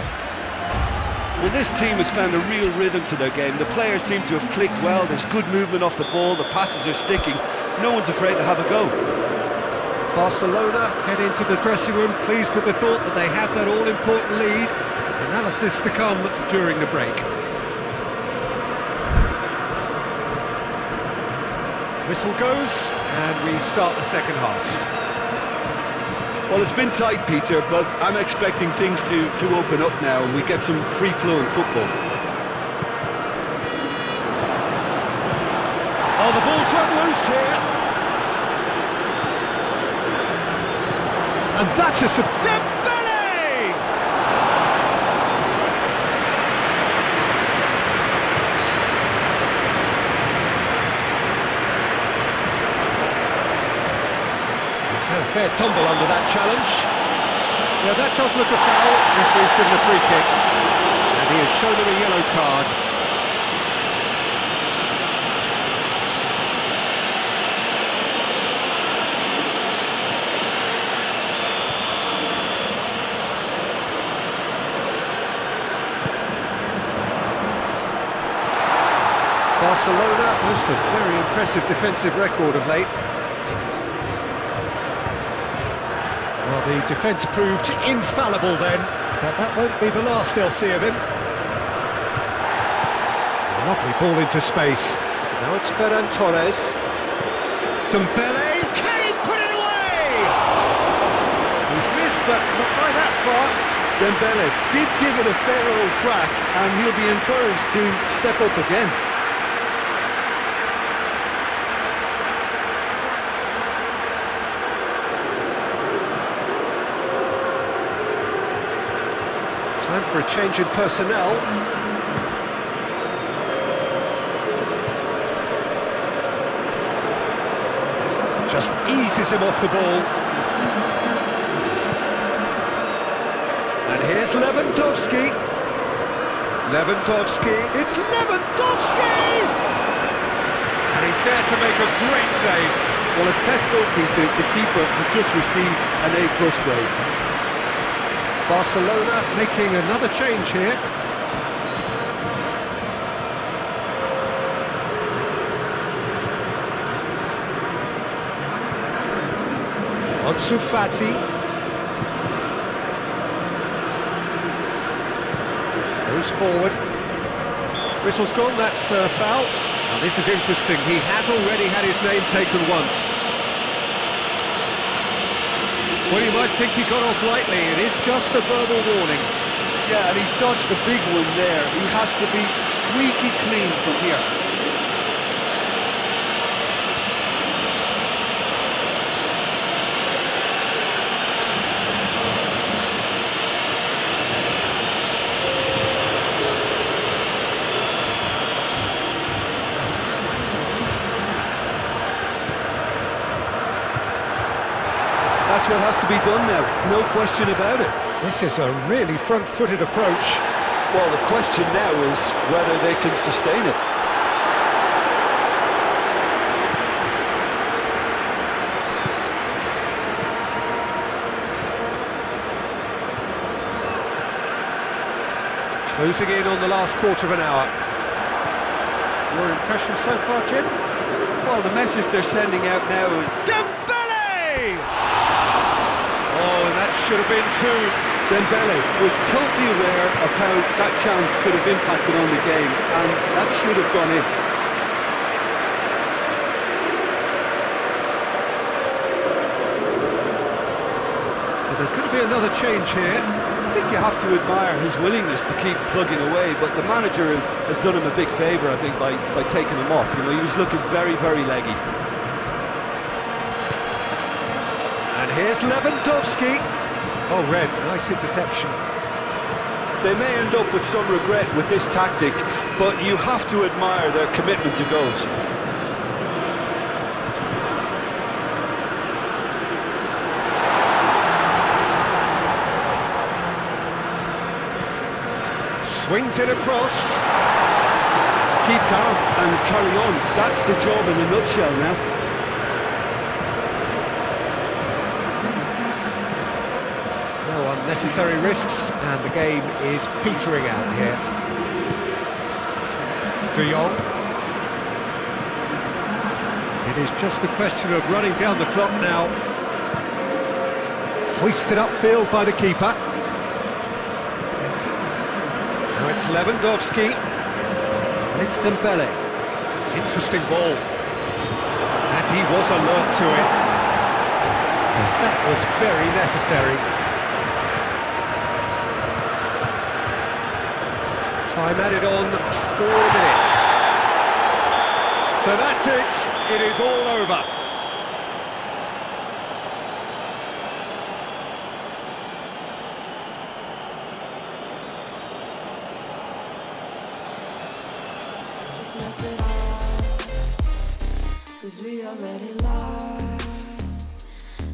[SPEAKER 2] Well, this team has found a real rhythm to their game. The players seem to have clicked well. There's good movement off the ball. The passes are sticking. No one's afraid to have a go.
[SPEAKER 1] Barcelona head into the dressing room pleased with the thought that they have that all-important lead. Analysis to come during the break. Whistle goes, and we start the second half.
[SPEAKER 2] Well, it's been tight, Peter, but I'm expecting things to open up now and we get some free-flowing football.
[SPEAKER 1] Oh, the ball's run loose here. And that's a Dembele! He's had a fair tumble under that challenge. Yeah, that does look a foul. Referee's given a free kick. And he has shown him a yellow card. Barcelona boast a very impressive defensive record of late. Well, the defence proved infallible then, but that won't be the last they'll see of him. Lovely ball into space. Now it's Ferran Torres. Dembele, can he put it away? He's missed, but not by that far.
[SPEAKER 2] Dembele did give it a fair old crack and he'll be encouraged to step up again.
[SPEAKER 1] Time for a change in personnel. Just eases him off the ball. And here's Lewandowski. Lewandowski, it's Lewandowski! And he's there to make a great save.
[SPEAKER 2] Well, as test goalkeeper, the keeper has just received an A+ grade.
[SPEAKER 1] Barcelona making another change here. Ansu Fati. Goes forward. Whistle's gone, that's foul. Now this is interesting, he has already had his name taken once. Well, you might think he got off lightly, it is just a verbal warning.
[SPEAKER 2] Yeah, and he's dodged a big one there. He has to be squeaky clean from here. That's what has to be done now, no question about it.
[SPEAKER 1] This is a really front-footed approach.
[SPEAKER 2] Well, the question now is whether they can sustain it.
[SPEAKER 1] Closing in on the last quarter of an hour. Your impression so far, Jim?
[SPEAKER 2] Well, the message they're sending out now is
[SPEAKER 1] Dembele! Oh, and that should have been two.
[SPEAKER 2] Dembele was totally aware of how that chance could have impacted on the game, and that should have gone in.
[SPEAKER 1] So there's going to be another change here.
[SPEAKER 2] I think you have to admire his willingness to keep plugging away, but the manager has done him a big favour, I think, by taking him off. You know, he was looking very, very leggy.
[SPEAKER 1] And here's Lewandowski. Oh, Red, nice interception.
[SPEAKER 2] They may end up with some regret with this tactic, but you have to admire their commitment to goals.
[SPEAKER 1] Swings it across.
[SPEAKER 2] Keep calm and carry on. That's the job in a nutshell now.
[SPEAKER 1] No unnecessary risks, and the game is petering out here. De Jong. It is just a question of running down the clock now. Hoisted upfield by the keeper. Now it's Lewandowski, and it's Dembele. Interesting ball. And he was alert to it. That was very necessary. Time added on 4 minutes. So that's it. It is all over.
[SPEAKER 6] Just mess it up, 'cause we already lost.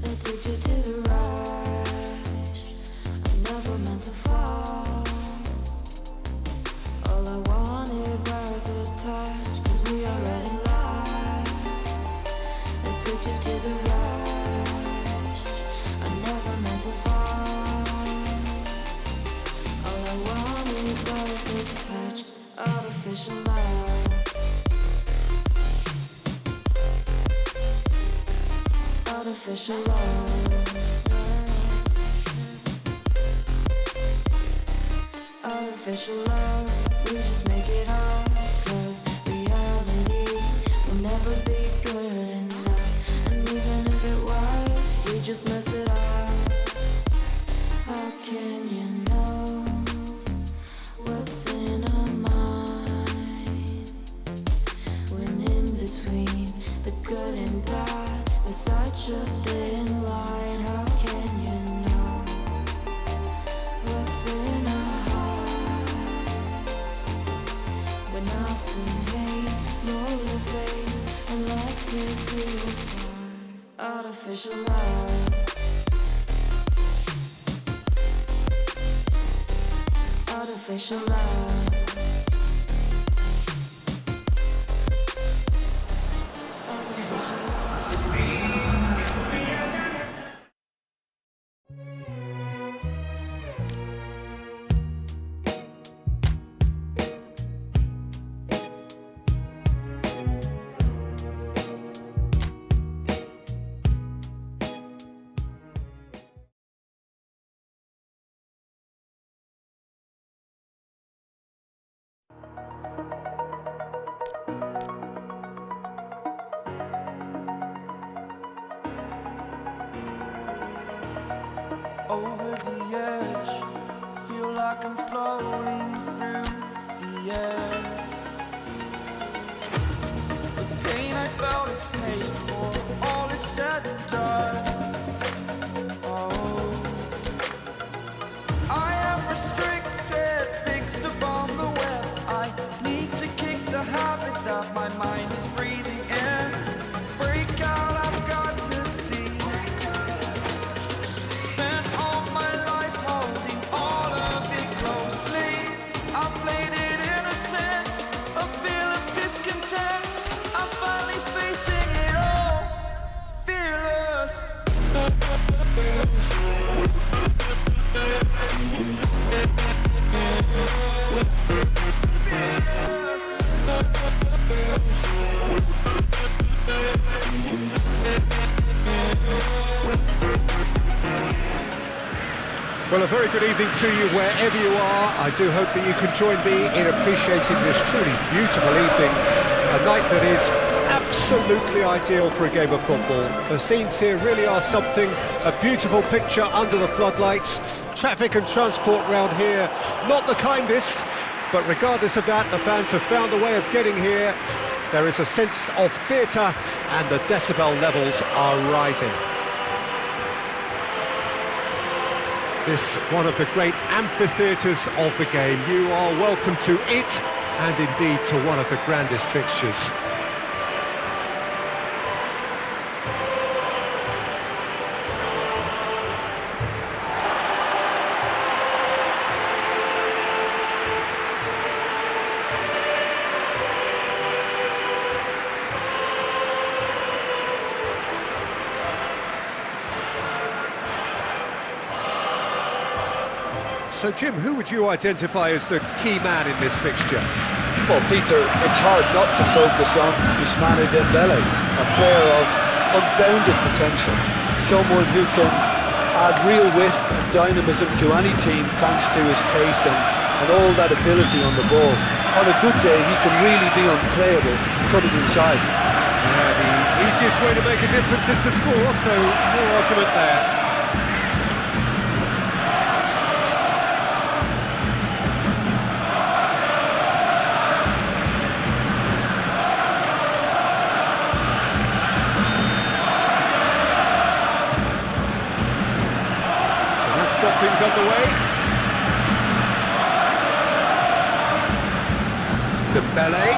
[SPEAKER 6] That took you to the right. I never meant to fall. All I wanted was a touch, 'cause we already lost. That took you to the right. I never meant to fall. All I wanted was a touch. Artificial love. Artificial love. Artificial love. We just make it up, 'cause reality will never be good enough. And even if it was, we just mess it up. How can you know what's in our mind, when in between the good and bad there's such a thin line? How can you know what's in our heart, when often hate motivates and love tears you apart? Artificial love. Artificial love. Artificial love.
[SPEAKER 7] Over the edge, feel like I'm floating through the air. The pain I felt is paid for, all is said and done. Oh, I am restricted, fixed upon the web. I need to kick the habit that my mind is breathing in. Break out, I've got to see.
[SPEAKER 1] Well, a very good evening to you wherever you are. I do hope that you can join me in appreciating this truly beautiful evening, a night that is absolutely ideal for a game of football. The scenes here really are something, a beautiful picture under the floodlights. Traffic and transport round here, not the kindest, but regardless of that, the fans have found a way of getting here. There is a sense of theatre and the decibel levels are rising. This one of the great amphitheatres of the game. You are welcome to it, and indeed to one of the grandest fixtures. So, Jim, who would you identify as the key man in this fixture?
[SPEAKER 3] Well, Peter, it's hard not to focus on Ousmane Dembele, a player of unbounded potential, someone who can add real width and dynamism to any team thanks to his pace and all that ability on the ball. On a good day, he can really be unplayable coming inside.
[SPEAKER 1] Yeah, the easiest way to make a difference is to score, so no argument there. Got things underway. Dembele.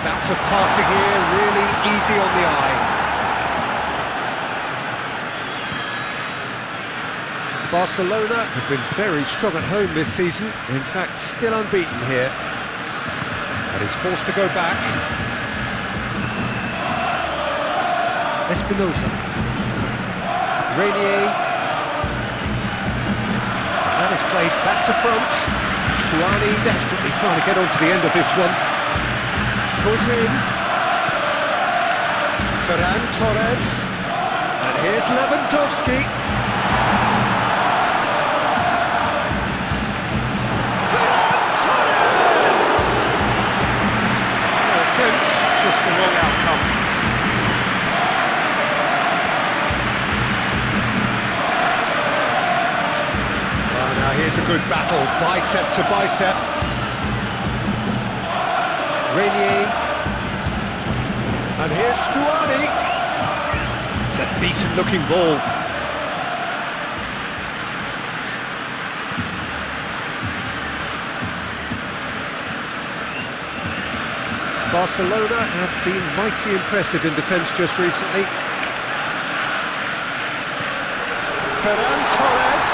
[SPEAKER 1] Bout of passing here, really easy on the eye. Barcelona have been very strong at home this season, in fact still unbeaten here. But he's forced to go back. Espinosa, Renier, that is played back to front. Stuani desperately trying to get onto the end of this one. Foot in. Ferran Torres, and here's Lewandowski. Ferran Torres! Attempts, just the wrong outcome. Here's a good battle, bicep to bicep. Renier. And here's Stuani. It's a decent looking ball. Barcelona have been mighty impressive in defence just recently. Ferran Torres.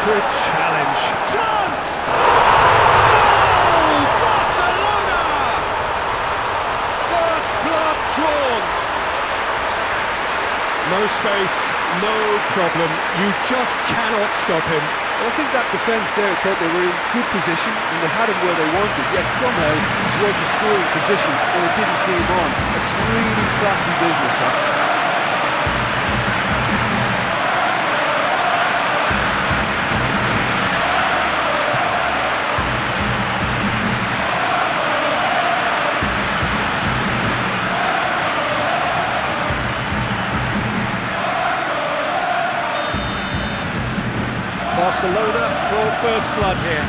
[SPEAKER 1] Good challenge. Chance! Goal! Barcelona! First blood drawn. No space, no problem. You just cannot stop him.
[SPEAKER 2] I think that defence there thought they were in good position and they had him where they wanted, yet somehow he's worked the scoring position and it didn't see him on. It's really crafty business, that.
[SPEAKER 1] Barcelona draw first blood here.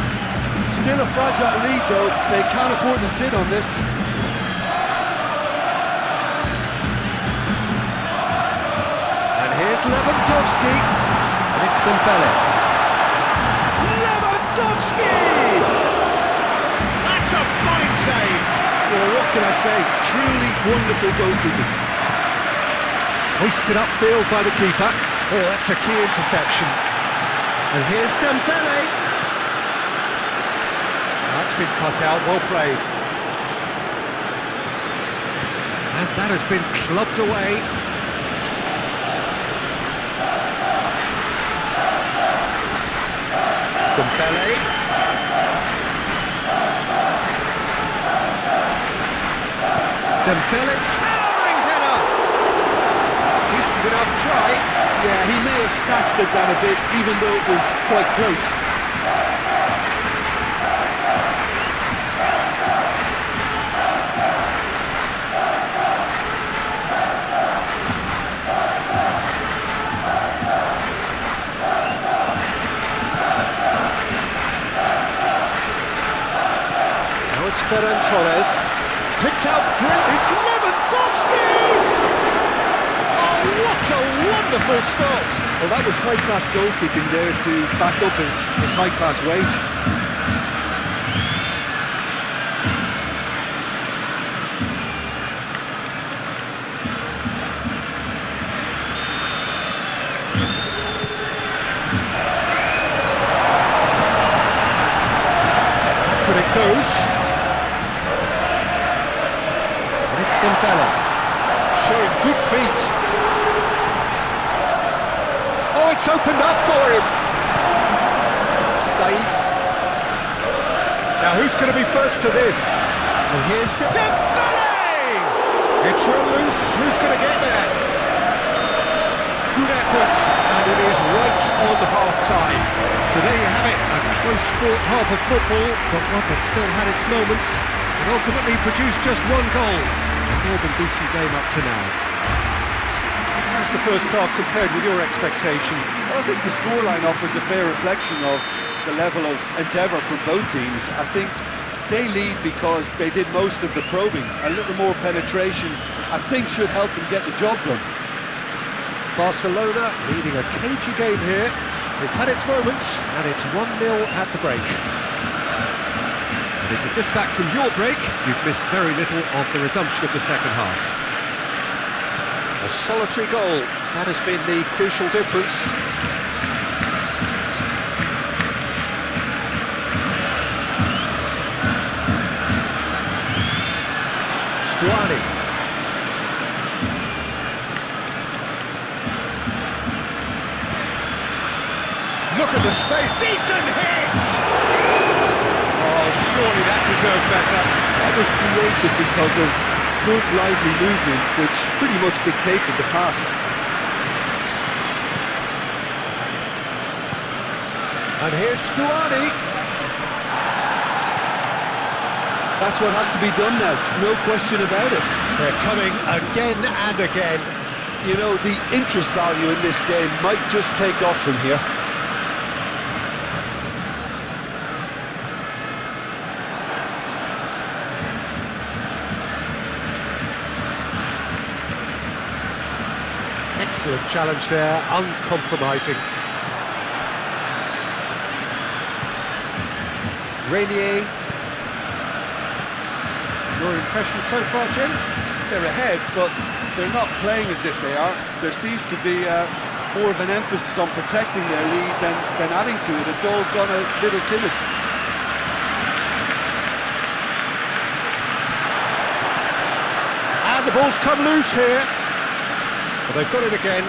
[SPEAKER 2] Still a fragile lead though, they can't afford to sit on this.
[SPEAKER 1] And here's Lewandowski, and it's Dembele. Lewandowski! That's a fine save!
[SPEAKER 2] Well, what can I say? Truly wonderful goalkeeping.
[SPEAKER 1] Hoisted upfield by the keeper. Oh, that's a key interception. And here's Dembele. That's been cut out, well played. And that has been clubbed away. Dembele. Dembele, towering header! He's been
[SPEAKER 2] have snatched at that a bit, even though it was quite close.
[SPEAKER 1] Now it's Ferran Torres. Picked out great. It's Lewandowski! Oh, what a wonderful stop!
[SPEAKER 2] Well, that was high-class goalkeeping there to back up his high-class wage.
[SPEAKER 1] But it goes. And it's Dembele. Showing good feet. Oh, it's opened up for him. Saiss. Now who's going to be first to this? And here's Dembele! It's run loose. Who's going to get there? Good effort, and it is right on half-time. So there you have it, a close-fought half of football, but one that still had its moments, and ultimately produced just one goal. A more than decent game up to now. How's the first half compared with your expectation?
[SPEAKER 2] Well, I think the scoreline offers a fair reflection of the level of endeavour from both teams. I think they lead because they did most of the probing. A little more penetration, I think, should help them get the job done.
[SPEAKER 1] Barcelona leading a cagey game here. It's had its moments, and it's 1-0 at the break. And if you're just back from your break, you've missed very little of the resumption of the second half. A solitary goal, that has been the crucial difference. Stuani. Look at the space, decent hit! Oh, surely that deserved better.
[SPEAKER 2] That was created because of good, lively movement, which pretty much dictated the pass.
[SPEAKER 1] And here's Stuani.
[SPEAKER 2] That's what has to be done now, no question about it.
[SPEAKER 1] They're coming again and again.
[SPEAKER 2] You know, the interest value in this game might just take off from here.
[SPEAKER 1] Excellent challenge there, uncompromising. Renier. Your impression so far, Jim?
[SPEAKER 2] They're ahead, but they're not playing as if they are. There seems to be more of an emphasis on protecting their lead than adding to it. It's all gone a little timid.
[SPEAKER 1] And the ball's come loose here. But they've got it again.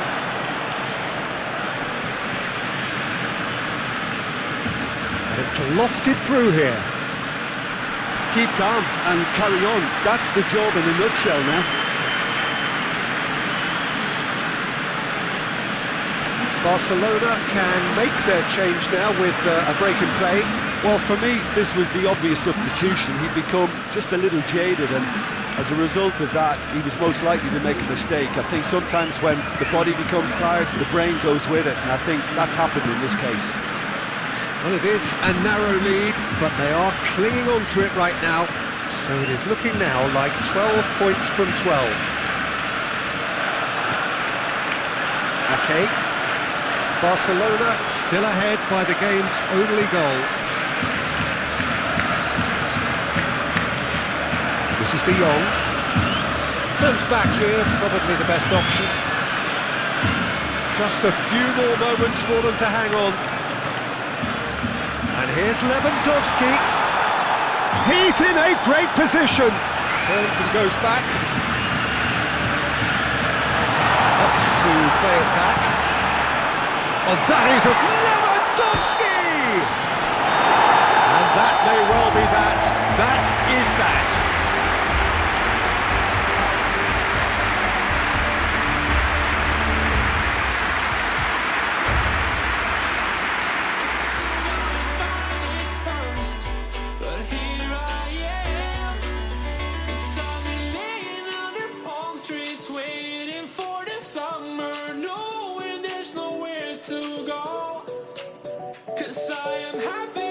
[SPEAKER 1] And it's lofted through here.
[SPEAKER 2] Keep calm and carry on. That's the job in a nutshell now.
[SPEAKER 1] Barcelona can make their change now with a break in play.
[SPEAKER 2] Well, for me, this was the obvious substitution. He'd become just a little jaded, and as a result of that, he was most likely to make a mistake. I think sometimes when the body becomes tired, the brain goes with it, and I think that's happened in this case.
[SPEAKER 1] Well, it is a narrow lead, but they are clinging on to it right now. So it is looking now like 12 points from 12. Ake. Barcelona still ahead by the game's only goal. This is De Jong. Turns back here, probably the best option. Just a few more moments for them to hang on. And here's Lewandowski. He's in a great position. Turns and goes back. Opts to play it back. Oh, that is a Lewandowski! And that may well be that. That is that.
[SPEAKER 5] am happy.